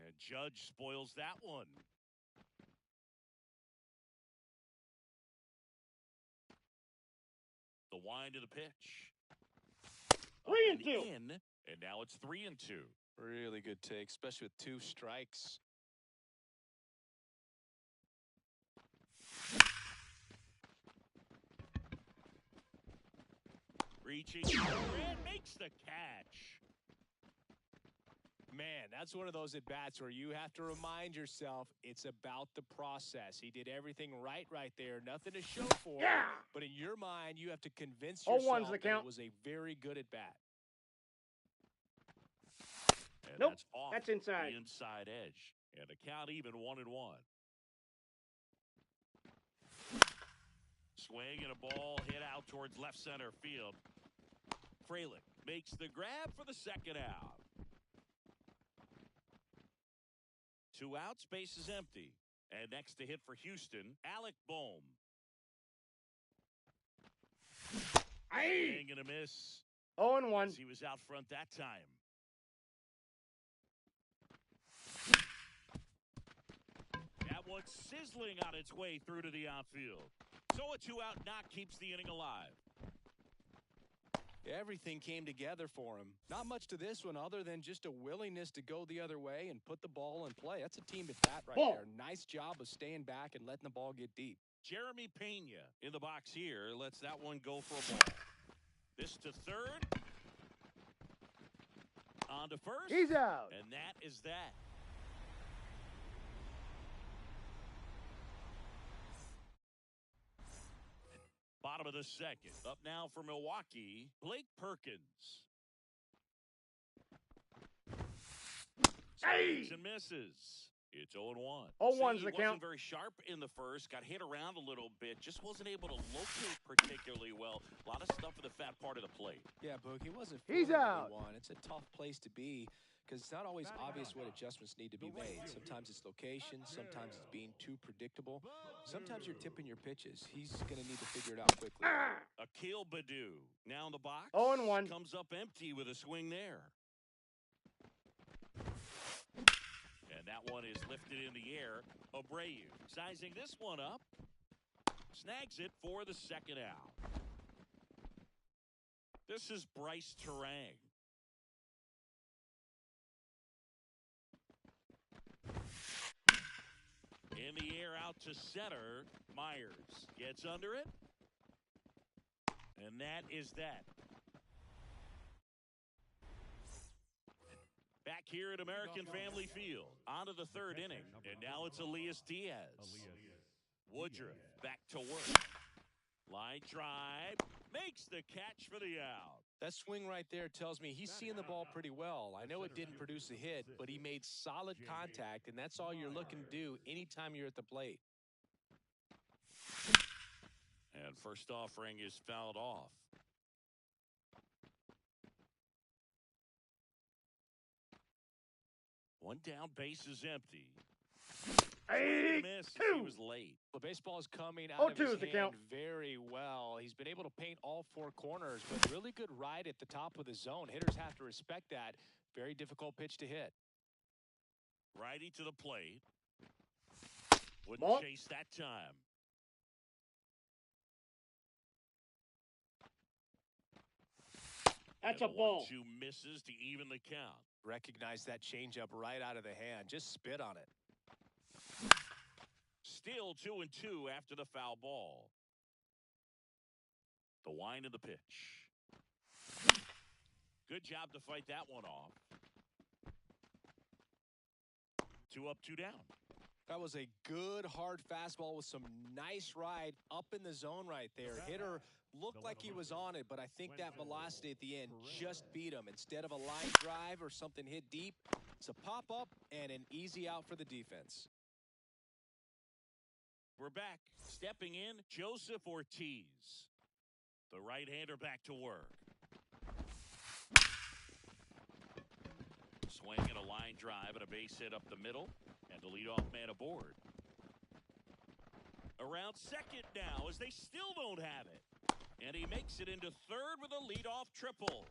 And Judge spoils that one. The wind of the pitch. Up 3-2. in, and now it's 3-2. Really good take, especially with 2 strikes. Reaching, and makes the catch. Man, that's one of those at-bats where you have to remind yourself it's about the process. He did everything right there. Nothing to show for Yeah. it. But in your mind, you have to convince 0-1's yourself the that count. it was a very good at-bat. And Nope, that's off that's inside. the inside edge. And the count even 1-1. Swing and a ball hit out towards left center field. Fralick makes the grab for the second out. 2 outs, base is empty. And next to hit for Houston, Alec Bohm. Aye. Swing and a miss. 0-1. As he was out front that time. That one's sizzling on its way through to the outfield. So a 2-out knock keeps the inning alive. Everything came together for him. Not much to this one other than just a willingness to go the other way and put the ball in play. That's a team at bat right Ball. there. Nice job of staying back and letting the ball get deep. Jeremy Pena in the box here lets that one go for a ball. This to third. On to first. He's out. And that is that. Bottom of the second. Up now for Milwaukee, Blake Perkins. Swings and misses. It's 0-1. 0-1's the He count. wasn't very sharp in the first. Got hit around a little bit. Just wasn't able to locate particularly well. A lot of stuff in the fat part of the plate. Yeah, Boog, he wasn't He's fooling out. anyone. It's a tough place to be because it's not always obvious what adjustments need to be made. Sometimes it's location. Sometimes it's being too predictable. Sometimes you're tipping your pitches. He's going to need to figure it out quickly. Akil Badu now in the box. 0-1. Comes up empty with a swing there. And that one is lifted in the air. Abreu sizing this one up. Snags it for the second out. This is Bryce Terang. In the air out to center. Myers gets under it. And that is that. Back here at American Family Field. On to the third inning. And now it's Elias Diaz. Woodruff back to work. Line drive. Makes the catch for the out. That swing right there tells me he's seeing the ball pretty well. I know it didn't produce a hit, but he made solid contact, and that's all you're looking to do anytime you're at the plate. And first offering is fouled off. One down, base is empty. Miss. He was late. The baseball is coming out of 0-2 his is the hand count. very well. He's been able to paint all 4 corners, but really good ride at the top of the zone. Hitters have to respect that. Very difficult pitch to hit. Righty to the plate. Wouldn't Ball. chase that time. That's And a ball. 1-2 misses to even the count. Recognize that changeup right out of the hand. Just spit on it. Still 2-2 after the foul ball. The wind of the pitch. Good job to fight that one off. 2 up, 2 down. That was a good, hard fastball with some nice ride up in the zone right there. Hitter looked like he was on it, but I think that velocity at the end just beat him. Instead of a line drive or something hit deep, it's a pop-up and an easy out for the defense. We're back. Stepping in, Joseph Ortiz. The right-hander back to work. Swing and a line drive and a base hit up the middle. And the leadoff man aboard. Around second now as they still don't have it. And he makes it into third with a leadoff triple.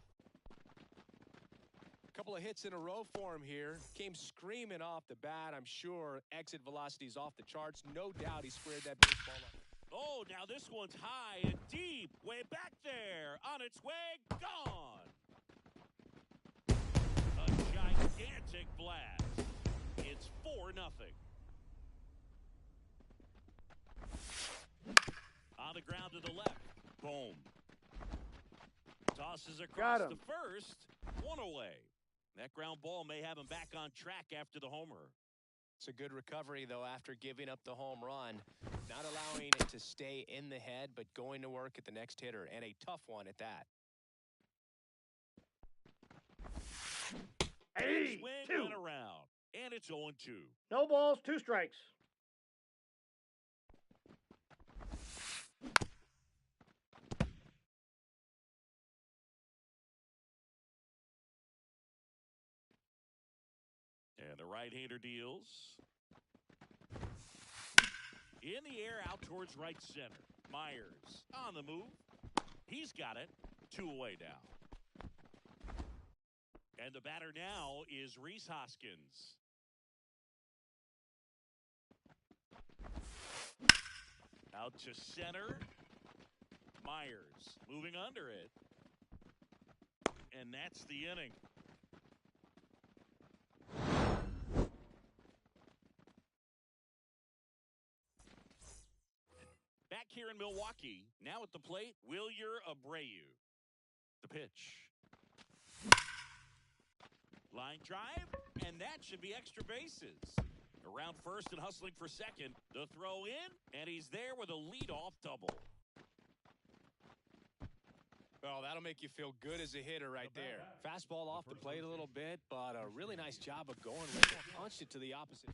Couple of hits in a row for him here. Came screaming off the bat. I'm sure exit velocity's off the charts. No doubt he squared that baseball up. Oh, now this one's high and deep. Way back there. On its way. Gone. A gigantic blast. It's 4-0. On the ground to the left. Boom. Tosses across the first. One away. That ground ball may have him back on track after the homer. It's a good recovery, though, after giving up the home run. Not allowing it to stay in the head, but going to work at the next hitter, and a tough one at that. Hey, swing 2. went around, and it's 0-2. No balls, 2 strikes. And the right-hander deals. In the air out towards right center. Myers on the move. He's got it. 2 away now. And the batter now is Rhys Hoskins. Out to center. Myers moving under it. And that's the inning. Back here in Milwaukee, now at the plate, Wilyer Abreu. The pitch. Line drive, and that should be extra bases. Around first and hustling for second. The throw in, and he's there with a leadoff double. Well, that'll make you feel good as a hitter right there. Fastball off the plate a little bit, but a really nice job of going right and punched it to the opposite.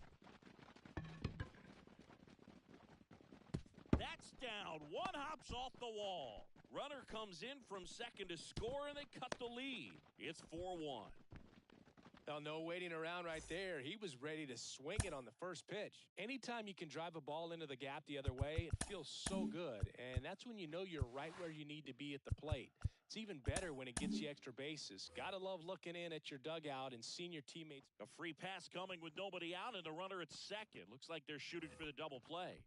That's down. One hops off the wall. Runner comes in from second to score, and they cut the lead. It's 4-1. Well, no waiting around right there. He was ready to swing it on the first pitch. Anytime you can drive a ball into the gap the other way, it feels so good. And that's when you know you're right where you need to be at the plate. It's even better when it gets you extra bases. Gotta love looking in at your dugout and seeing your teammates. A free pass coming with nobody out, and the runner at second. Looks like they're shooting for the double play.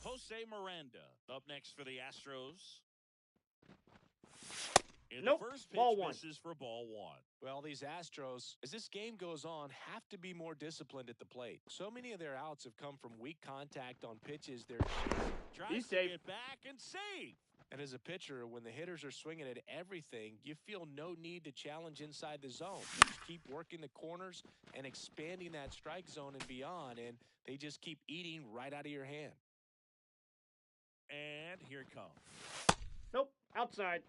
Jose Miranda up next for the Astros. And Nope. the first pitch Ball 1. misses for ball 1. Well, these Astros, as this game goes on, have to be more disciplined at the plate. So many of their outs have come from weak contact on pitches. They're Tries He's to safe. get back and save. And as a pitcher, when the hitters are swinging at everything, you feel no need to challenge inside the zone. You just keep working the corners and expanding that strike zone and beyond, and they just keep eating right out of your hand. And here it comes. Nope, outside.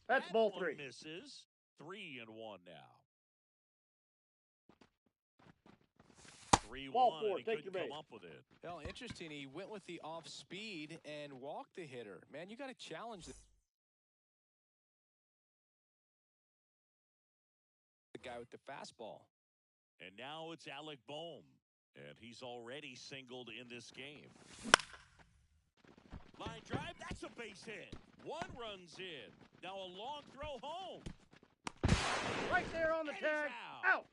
That's That ball one 3. misses. 3-1 now. 3-1. Ball 4, He take couldn't your come base. up with it. Well, interesting. He went with the off speed and walked the hitter. Man, you got to challenge the guy with the fastball. And now it's Alec Bohm. And he's already singled in this game. Line drive, that's a base hit. One runs in. Now a long throw home. Right there on the And he's tag. out. Out.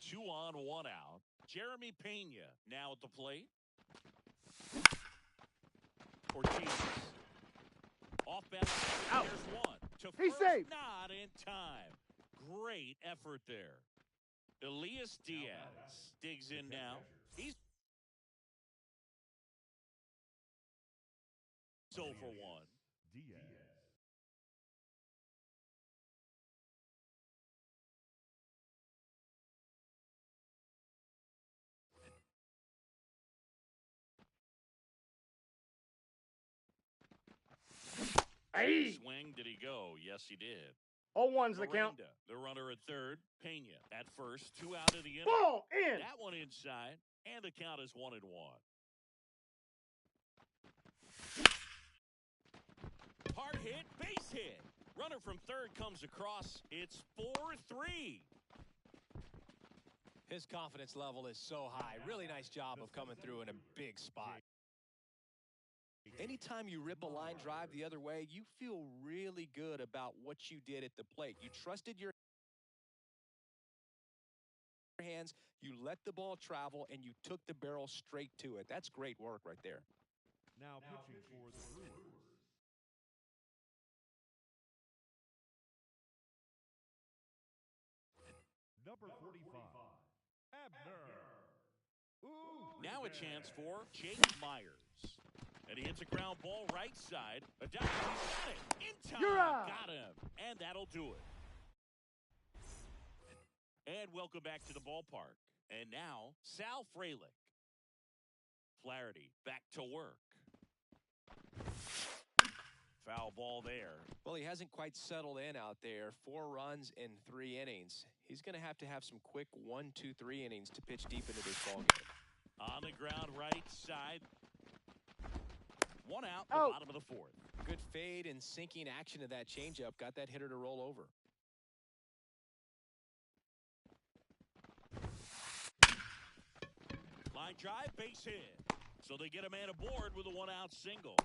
2 on, 1 out. Jeremy Pena now at the plate. Ortiz. Off balance. Out. There's one. To He's first, safe. not in time. Great effort there. Elias Diaz digs in now. He's 0 for 1. Diaz. Hey. Swing, did he go? Yes, he did. 0-1's the count. Miranda, the runner at third. Pena at first. 2 out of the inning. Ball in. That one inside, and the count is 1-1. Hard hit, base hit. Runner from third comes across. It's 4-3. His confidence level is so high. Really nice job of coming through in a big spot. Anytime you rip a line drive the other way, you feel really good about what you did at the plate. You trusted your hands, you let the ball travel, and you took the barrel straight to it. That's great work right there. Now pitching for the Brewers. Number 45, Abner. Now a chance for Jake Myers. And he hits a ground ball right side. A dive, he's got it. In time. You're out. Got him. And that'll do it. And welcome back to the ballpark. And now, Sal Frelick. Flaherty back to work. Foul ball there. Well, he hasn't quite settled in out there. 4 runs in 3 innings. He's going to have some quick 1, 2, 3 innings to pitch deep into this ballgame. On the ground right side. 1 out, the bottom of the 4th. Good fade and sinking action of that changeup. Got that hitter to roll over. Line drive, base hit. So they get a man aboard with a 1-out single.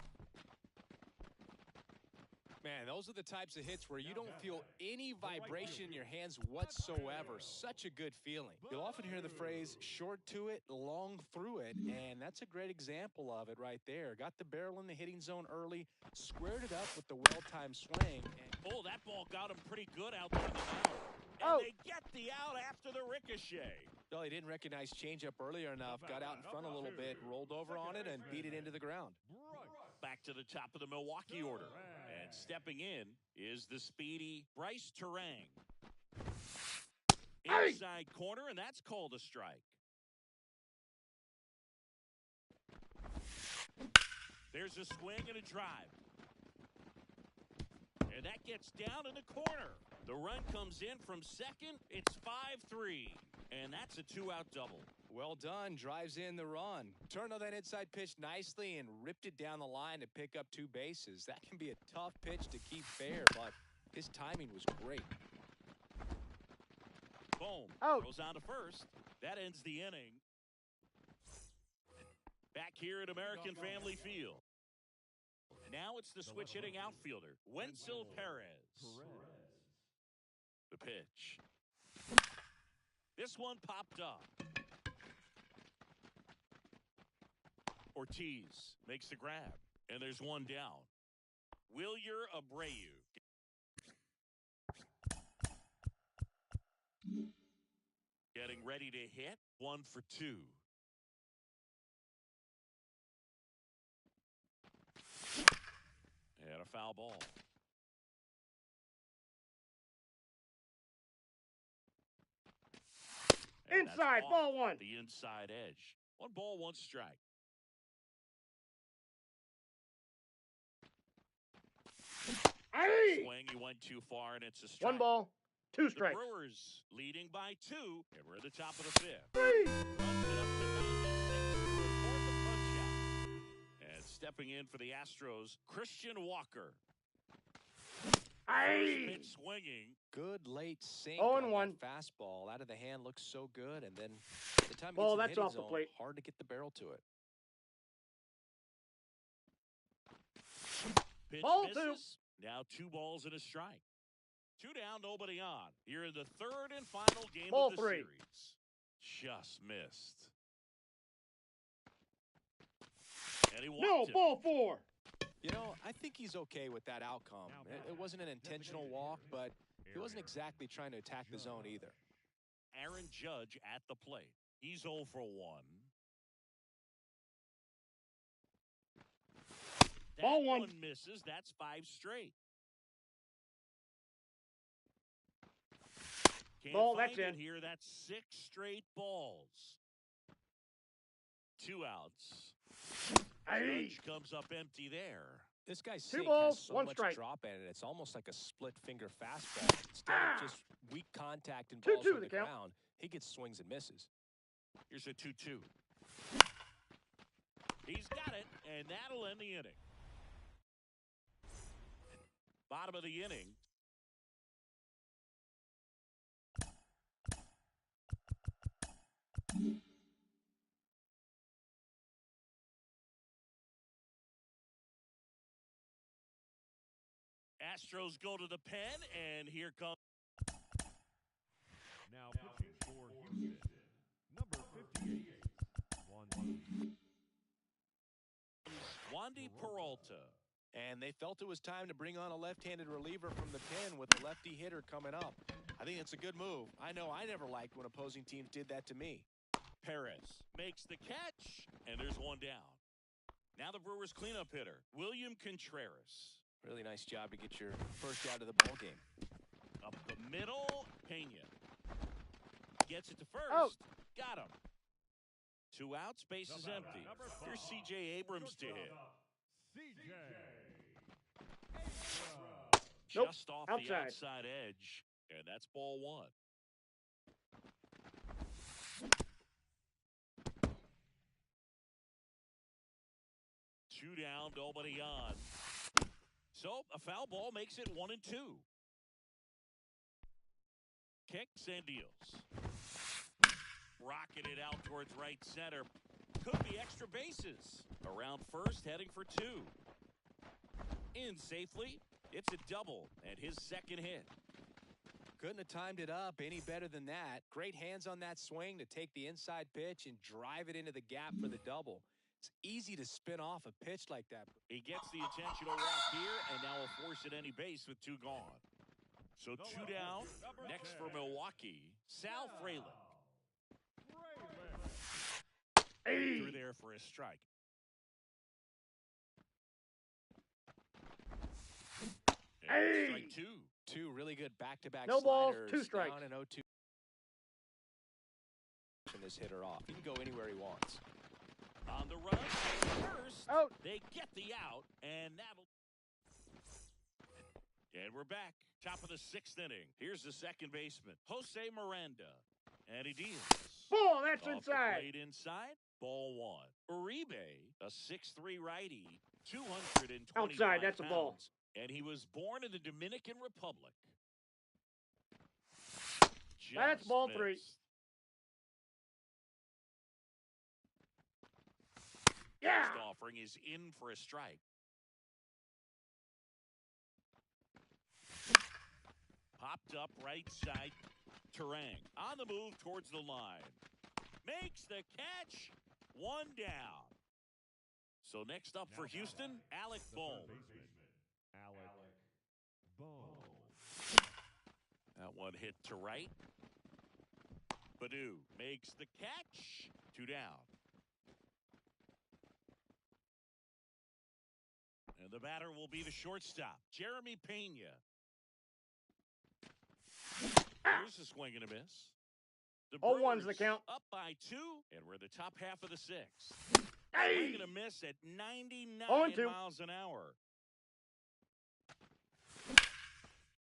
Man, those are the types of hits where you don't feel any vibration in your hands whatsoever. Such a good feeling. You'll often hear the phrase, short to it, long through it, and that's a great example of it right there. Got the barrel in the hitting zone early, squared it up with the well-timed swing. Oh, that ball got him pretty good out there in the mound. And they get the out after the ricochet. Well, he didn't recognize changeup earlier enough, got out in front a little bit, rolled over on it, and beat it into the ground. Back to the top of the Milwaukee order. And stepping in is the speedy Bryce Terang. Inside corner, and that's called a strike. There's a swing and a drive. And that gets down in the corner. The run comes in from second. It's 5-3. And that's a 2-out double. Well done. Drives in the run. Turned on that inside pitch nicely and ripped it down the line to pick up 2 bases. That can be a tough pitch to keep fair, but his timing was great. Boom. Goes on to first. That ends the inning. Back here at American Family Field. Now it's the switch hitting outfielder, Wenzel Perez. The pitch. This one popped up. Ortiz makes the grab, and there's one down. Wilyer Abreu. Getting ready to hit. 1 for 2. And a foul ball. And inside, ball 1. The inside edge. 1 ball, 1 strike. Swing, he went too far, and it's a strike. 1 ball, 2 strikes. The Brewers leading by 2, and we're at the top of the 5th. 3. Runs it up to 96 for the punch-out. And stepping in for the Astros, Christian Walker. First pitch swinging. Good late sink 0-1. Fastball out of the hand looks so good, and then by the time it gets in the hitting off the zone, plate. hard to get the barrel to it. Pitch Ball misses. Now 2 balls and a strike. 2 down, nobody on. Here in the 3rd and final game Ball of the 3. series. Just missed. And he walked him. Ball 4. You know, I think he's okay with that outcome. It wasn't an intentional walk, but he wasn't exactly trying to attack the zone either. Aaron Judge at the plate. He's 0 for 1. That Ball 1. Misses. That's 5 straight. Can't Ball, find that's it in. here. That's 6 straight balls. 2 outs. Judge comes up empty there. This guy's Two sink balls, has so one much strike. drop in it. It's almost like a split-finger fastball. Instead of just weak contact and balls 2-2 on the the count. ground, he gets swings and misses. Here's a 2-2. He's got it, and that'll end the inning. Bottom of the inning. Astros go to the pen, and here comes Now pitching for Houston, number 58, Wandy Peralta. And they felt it was time to bring on a left-handed reliever from the pen with a lefty hitter coming up. I think it's a good move. I know I never liked when opposing teams did that to me. Perez makes the catch, and there's one down. Now the Brewers cleanup hitter, William Contreras. Really nice job to get your first out of the ball game. Up the middle, Pena. Gets it to first. Out. Got him. 2 outs, base is empty. Here's C.J. Abrams to hit. C.J. Nope. Just off Outside. the outside edge, and that's ball 1. Two down, nobody on. So a foul ball makes it 1-2. Kicks and deals. Rocketed out towards right center. Could be extra bases. Around first, heading for 2. In safely. It's a double and his second hit. Couldn't have timed it up any better than that. Great hands on that swing to take the inside pitch and drive it into the gap for the double. It's easy to spin off a pitch like that. He gets the intentional walk here, and now will force at any base with 2 gone. So 2 down. Next for Milwaukee, Sal Fralin. Through there for a strike. And strike 2. 2 really good back-to-back No balls, sliders. 2 strikes. Down and 0-2. This hitter off. He can go anywhere he wants. On the run, first. Out. They get the out, and that'll. And we're back. Top of the 6th inning. Here's the second baseman, Jose Miranda. And he deals. Ball, that's Off the inside. plate inside. Ball 1. Uribe, a 6'3" righty, 225 Outside, that's a ball. pounds, and he was born in the Dominican Republic. That's Just ball missed. 3. Yeah. First offering is in for a strike. Popped up right side. Terang on the move towards the line. Makes the catch. 1 down. So next up for Houston, Alec Bohm. Alec Bohm. That one hit to right. Badu makes the catch. 2 down. And the batter will be the shortstop, Jeremy Pena. Here's a swing and a miss. The 0-1's the Brewers count. up by 2, and we're the top half of the 6th. Hey. Swing and a miss at 99 0-2. miles an hour.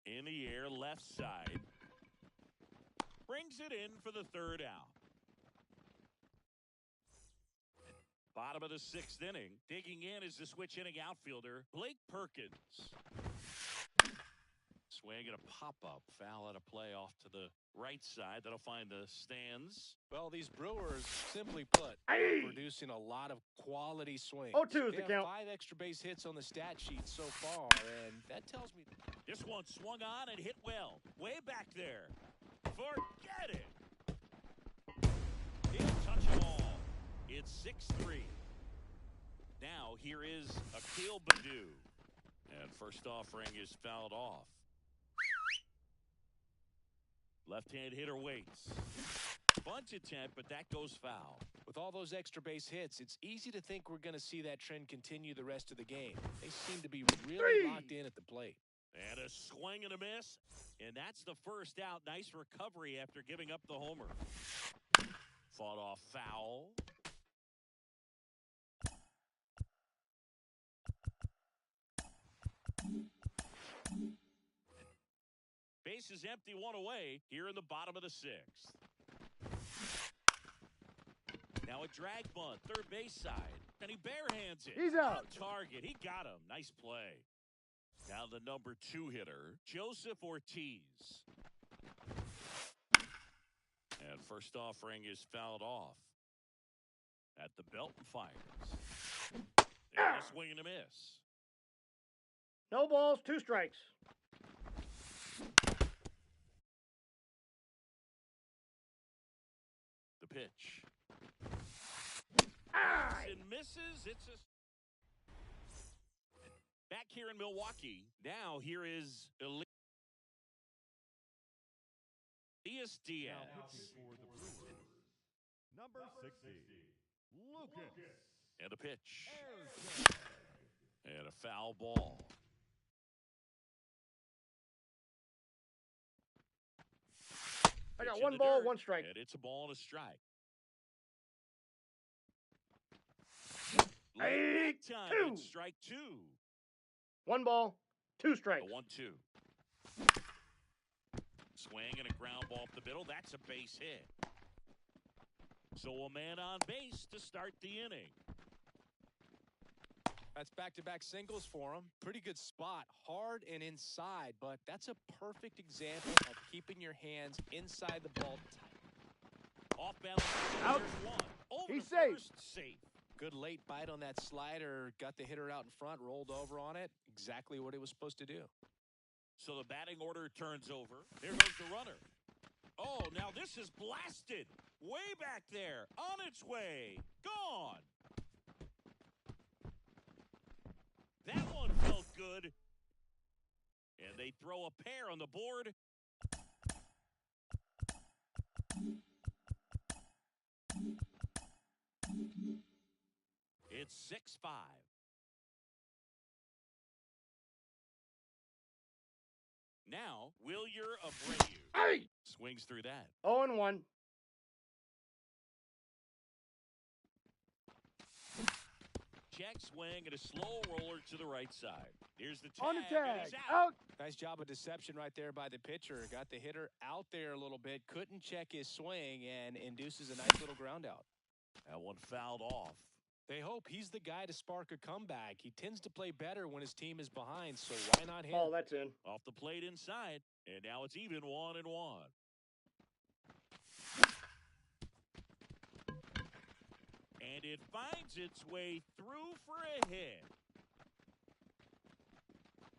In the air, left side. Brings it in for the 3rd out. Bottom of the 6th inning. Digging in is the switch inning outfielder, Blake Perkins. Swing and a pop-up. Foul out of play off to the right side. That'll find the stands. Well, these Brewers, simply put, Hey. producing a lot of quality swings. 0-2 is They the have count. 5 extra base hits on the stat sheet so far, and that tells me This one swung on and hit well. Way back there. Forget it. He'll touch them all. It's 6-3. Now here is Akil Badu. And first offering is fouled off. Left-hand hitter waits. Bunt attempt, but that goes foul. with all those extra base hits, it's easy to think we're going to see that trend continue the rest of the game. They seem to be really locked in at the plate. And a swing and a miss. And that's the first out. Nice recovery after giving up the homer. Fought off foul. base is empty, one away here in the bottom of the sixth. Now a drag bunt, third base side, and he barehands it. He's out. On target. He got him. Nice play. Now the number 2 hitter, Joseph Ortiz. And first offering is fouled off. At the belt and fires. And a swing and a miss. No balls, 2 strikes. The pitch. Aye. And misses. It's a... Back here in Milwaukee. Now here is Elias Diaz. Now pitching for the Brewers, number 60, Lucas. And a pitch. Airs. And a foul ball. I got Pitch in 1 the ball, dirt, 1 strike. And it's a ball and a strike. Hey, Late time, 2. it's strike 2. 1 ball, 2 strikes. A 1-2. Swing and a ground ball up the middle. That's a base hit. So a man on base to start the inning. That's back-to-back singles for him. Pretty good spot, hard and inside, but that's a perfect example of keeping your hands inside the ball tight. Off balance. Out. There's 1. Over He's to safe. first, safe. Good late bite on that slider, got the hitter out in front, rolled over on it. Exactly what it was supposed to do. So the batting order turns over. There goes the runner. Oh, now this is blasted. Way back there. On its way. Gone. That one felt good. And they throw a pair on the board. It's 6-5. Now, Wilyer Abreu Hey! swings through that. 0-1. Check swing and a slow roller to the right side. Here's the tag. On the And tag. he's out. Out. Nice job of deception right there by the pitcher. Got the hitter out there a little bit, couldn't check his swing, and induces a nice little ground out. That one fouled off. They hope he's the guy to spark a comeback. He tends to play better when his team is behind, so why not him? Ball, that's in. Off the plate inside. And now it's even 1-1. And it finds its way through for a hit.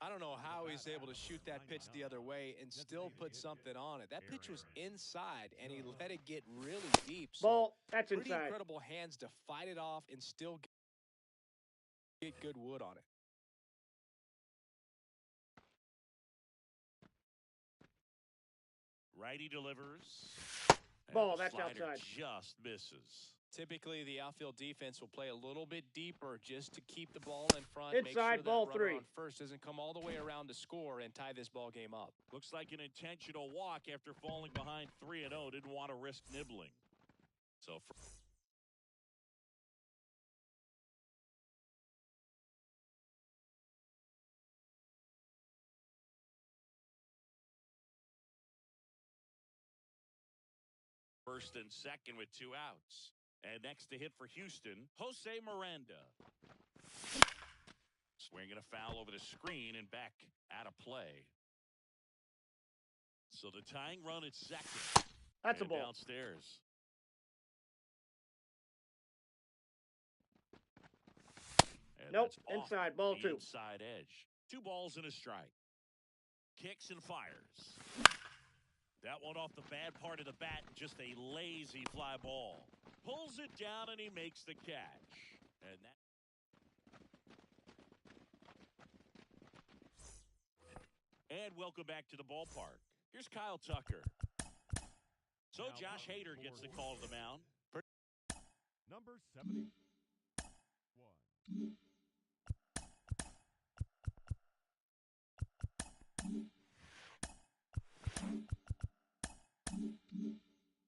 I don't know how he's able to shoot that pitch the other way and still put something on it. That pitch was inside, and he let it get really deep. So Ball, that's pretty inside. incredible hands to fight it off and still get good wood on it. Righty delivers. And Ball, the that's slider outside. just misses. Typically, the outfield defense will play a little bit deeper just to keep the ball in front. Inside, make sure that ball runner 3. on first doesn't come all the way around to score and tie this ball game up. Looks like an intentional walk after falling behind 3-0. Didn't want to risk nibbling. So first and second with 2 outs. And next to hit for Houston, Jose Miranda. Swinging a foul over the screen and back out of play. So the tying run at second. That's a And ball. downstairs. And Nope, that's off inside, ball the 2. inside edge. 2 balls and a strike. Kicks and fires. That one off the bad part of the bat, just a lazy fly ball. Pulls it down and he makes the catch. And that. And welcome back to the ballpark. Here's Kyle Tucker. So Now Josh on Hader the gets the board. call to the mound. Number 71.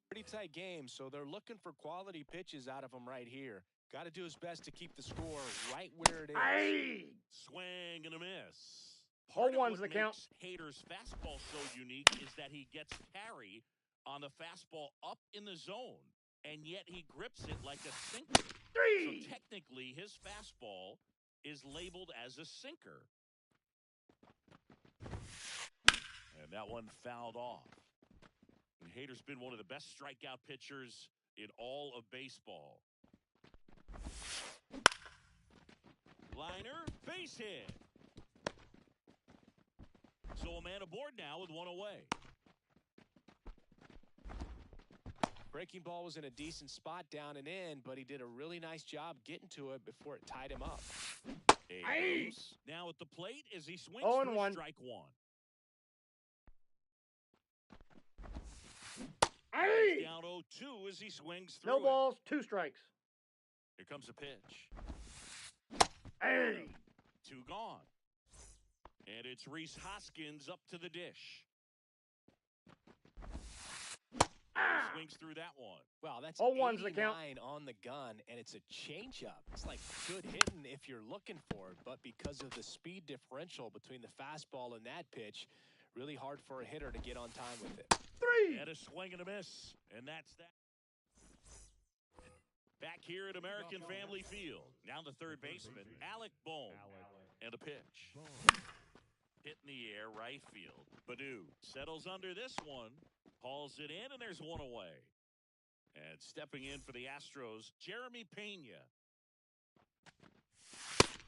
Pretty tight game, so they're looking for quality pitches out of him right here. Got to do his best to keep the score right where it is. Aye! Swing and a miss. Part of 0-1's what the count. makes Hader's fastball so unique is that he gets carry on the fastball up in the zone, and yet he grips it like a sinker. 3. So technically, his fastball is labeled as a sinker. And that one fouled off. And Hader's been one of the best strikeout pitchers in all of baseball. Liner, base hit. So a man aboard now with one away. Breaking ball was in a decent spot down and in, but he did a really nice job getting to it before it tied him up. Abrams now at the plate as he swings 0-1. strike one. Hey! Down 0-2 as he swings through No it. balls, 2 strikes. Here comes a pitch. Hey! 2 gone. And it's Rhys Hoskins up to the dish. Swings through that one. Wow, that's 0-1's the count. 89 on the gun, and it's a changeup. It's like good hitting if you're looking for it, but because of the speed differential between the fastball and that pitch, really hard for a hitter to get on time with it. 3. And a swing and a miss. And that's that. Back here at American Family Field. Now the third baseman, Alec Bohm. And a pitch. Hit in the air, right field. Badu settles under this one. Hauls it in, and there's one away. And stepping in for the Astros, Jeremy Pena.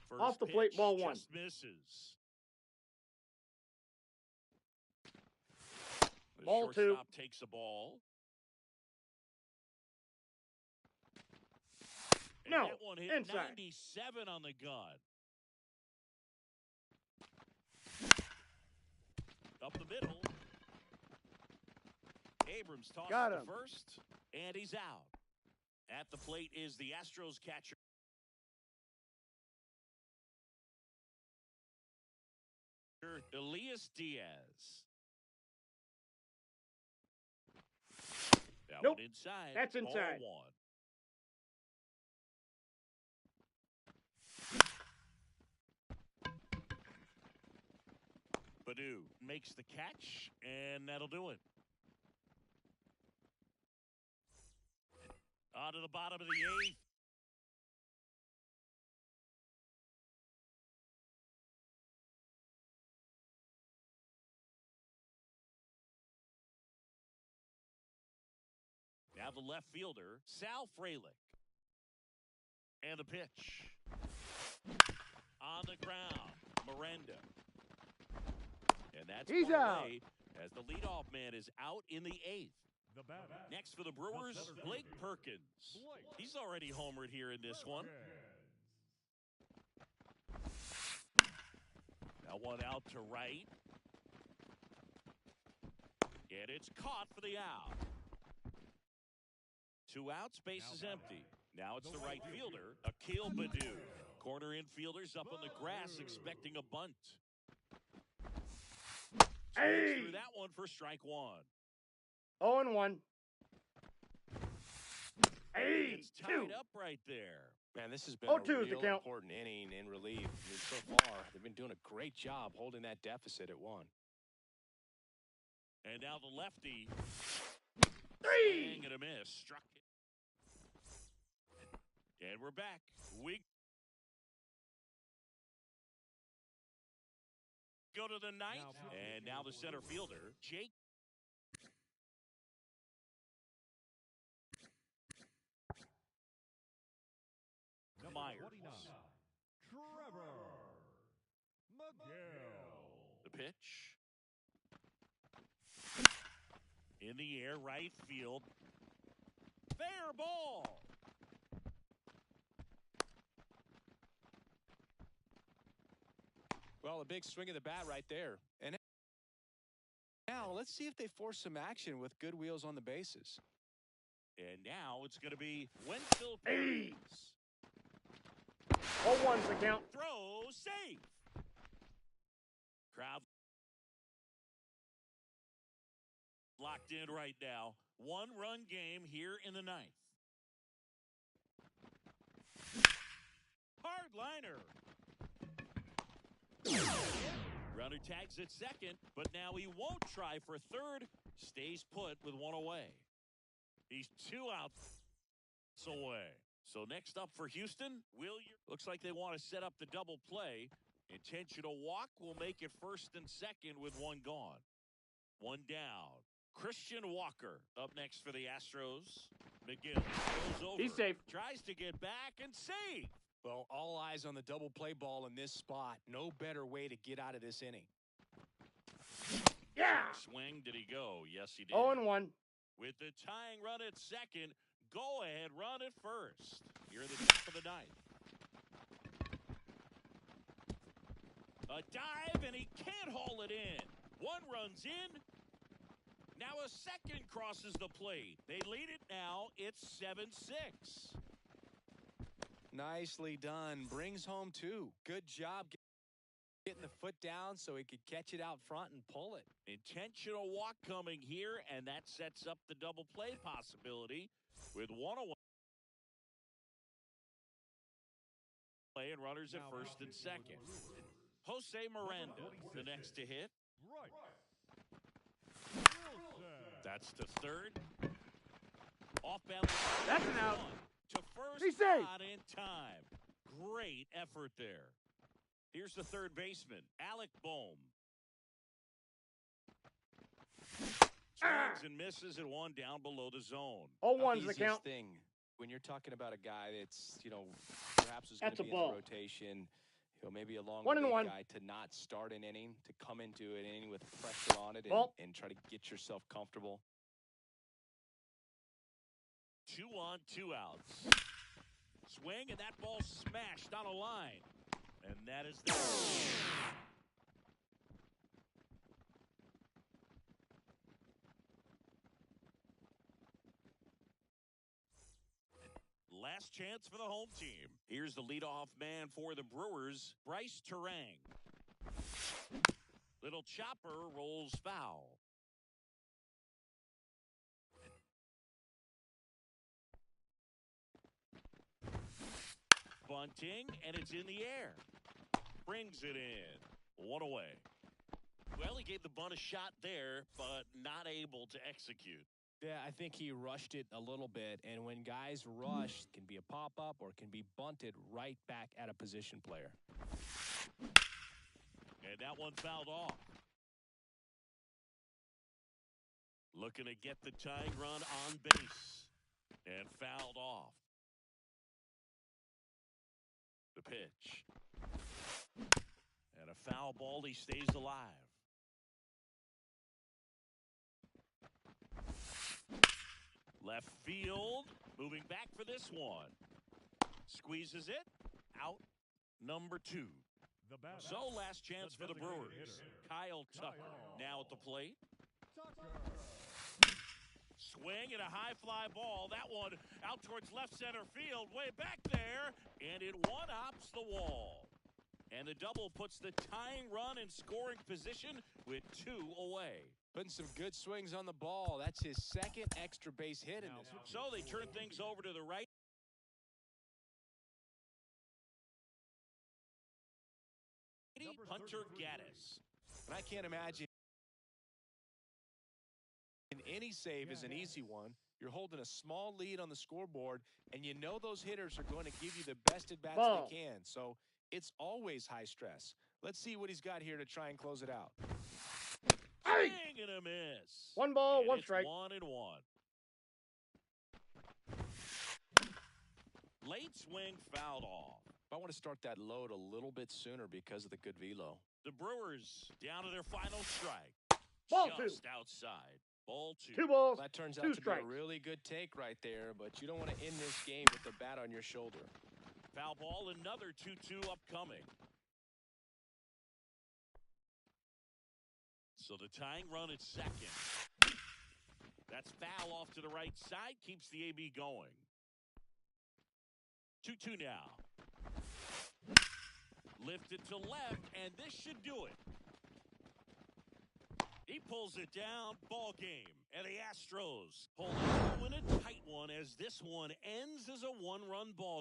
First Off the plate, pitch, ball 1. just misses. The Ball 2. shortstop takes a ball. And No, that one hit inside. 97 on the gun. Up the middle. Abrams tosses Got to him. first, and he's out. At the plate is the Astros catcher, Elias Diaz. That Nope. one inside. That's Ball inside. 1. Badu makes the catch, and that'll do it. On to the bottom of the 8th. Now the left fielder, Sal Frelick. And the pitch. On the ground, Miranda. And that's He's one out. away as the leadoff man is out in the 8th. The batter. Next for the Brewers, Blake Perkins. He's already homered here in this one. Now one out to right. And it's caught for the out. 2 outs, base is empty. Now it's the right fielder, Akil Badu. Corner infielders up on the grass expecting a bunt. Swings through that one for strike 1. 0-1. Hey! It's 2. tied up right there. Man, this has been 0-2 a is the real count. important inning in relief. I mean, so far, they've been doing a great job holding that deficit at 1. And now the lefty. 3. Swing and a miss. Struck it. And we're back. We go to the 9th. And now the center fielder, Jake. Myers. 29. Trevor Miguel. The pitch. In the air, right field. Fair ball. Well, a big swing of the bat right there. And now let's see if they force some action with good wheels on the bases. And now it's going to be Wenzel Hey. Perez. 0-1's the count. Throw safe. Crowd locked in right now. 1-run game here in the 9th. Hard liner. Runner tags at second, but now he won't try for third. Stays put with one away. He's 2 outs away. So next up for Houston, looks like they want to set up the double play. Intentional walk will make it first and second with one gone. One down. Christian Walker up next for the Astros. McGill goes over. He's safe. Tries to get back and save. Well, all eyes on the double play ball in this spot. No better way to get out of this inning. Yeah. Swing, did he go? Yes, he did. 0-1. With the tying run at second, go ahead run at first. Here in the top of the ninth. A dive, and he can't haul it in. One runs in. Now a second crosses the plate. They lead it now. It's 7-6. Nicely done. Brings home 2. Good job getting the foot down so he could catch it out front and pull it. Intentional walk coming here, and that sets up the double play possibility with one away. And runners at first and second. Jose Miranda, the next to hit. Right. That's to third. Off balance. That's an out. To first, He's safe. not in time. Great effort there. Here's the third baseman, Alec Bohm. Swings and misses at one down below the zone. 0-1's the count. Thing when you're talking about a guy that's, perhaps is going That's to a be ball. in the rotation, maybe a long 1-1. guy to not start an inning, to come into an inning with pressure on it and try to get yourself comfortable. 2 on, 2 outs. Swing, and that ball smashed on a line. And that is the last chance for the home team. Here's the leadoff man for the Brewers, Bryce Terang. Little chopper rolls foul. Bunting, and it's in the air. Brings it in. One away. Well, he gave the bunt a shot there, but not able to execute. Yeah, I think he rushed it a little bit, and when guys rush, it can be a pop-up or it can be bunted right back at a position player. And that one fouled off. Looking to get the tying run on base. And fouled off. The pitch. And a foul ball, he stays alive. Left field, moving back for this one. Squeezes it, out, number 2. The batter. So last chance for the Brewers. Hitter. Kyle Tucker now at the plate. Swing and a high fly ball. That one out towards left center field, way back there, and it one-ups the wall. And the double puts the tying run in scoring position with 2 away. Putting some good swings on the ball. That's his second extra base hit in this one. So they turn things over to the right. Hunter Gaddis. And I can't imagine any save is an easy one. You're holding a small lead on the scoreboard, and you know those hitters are going to give you the best at-bats they can. So it's always high stress. Let's see what he's got here to try and close it out. Swing and a miss. 1 ball, And 1 it's strike. 1-1. Late swing fouled off. I want to start that load a little bit sooner because of the good velo. The Brewers down to their final strike. Ball Just 2. outside. Ball 2. 2 balls, That turns 2 out to strikes. be a really good take right there, but you don't want to end this game with the bat on your shoulder. Foul ball, another 2-2 upcoming. So the tying run at second. That's foul off to the right side. Keeps the AB going. 2-2 now. Lifted to left, and this should do it. He pulls it down. Ball game. And the Astros pull out to win a tight one as this one ends as a 1-run ball game.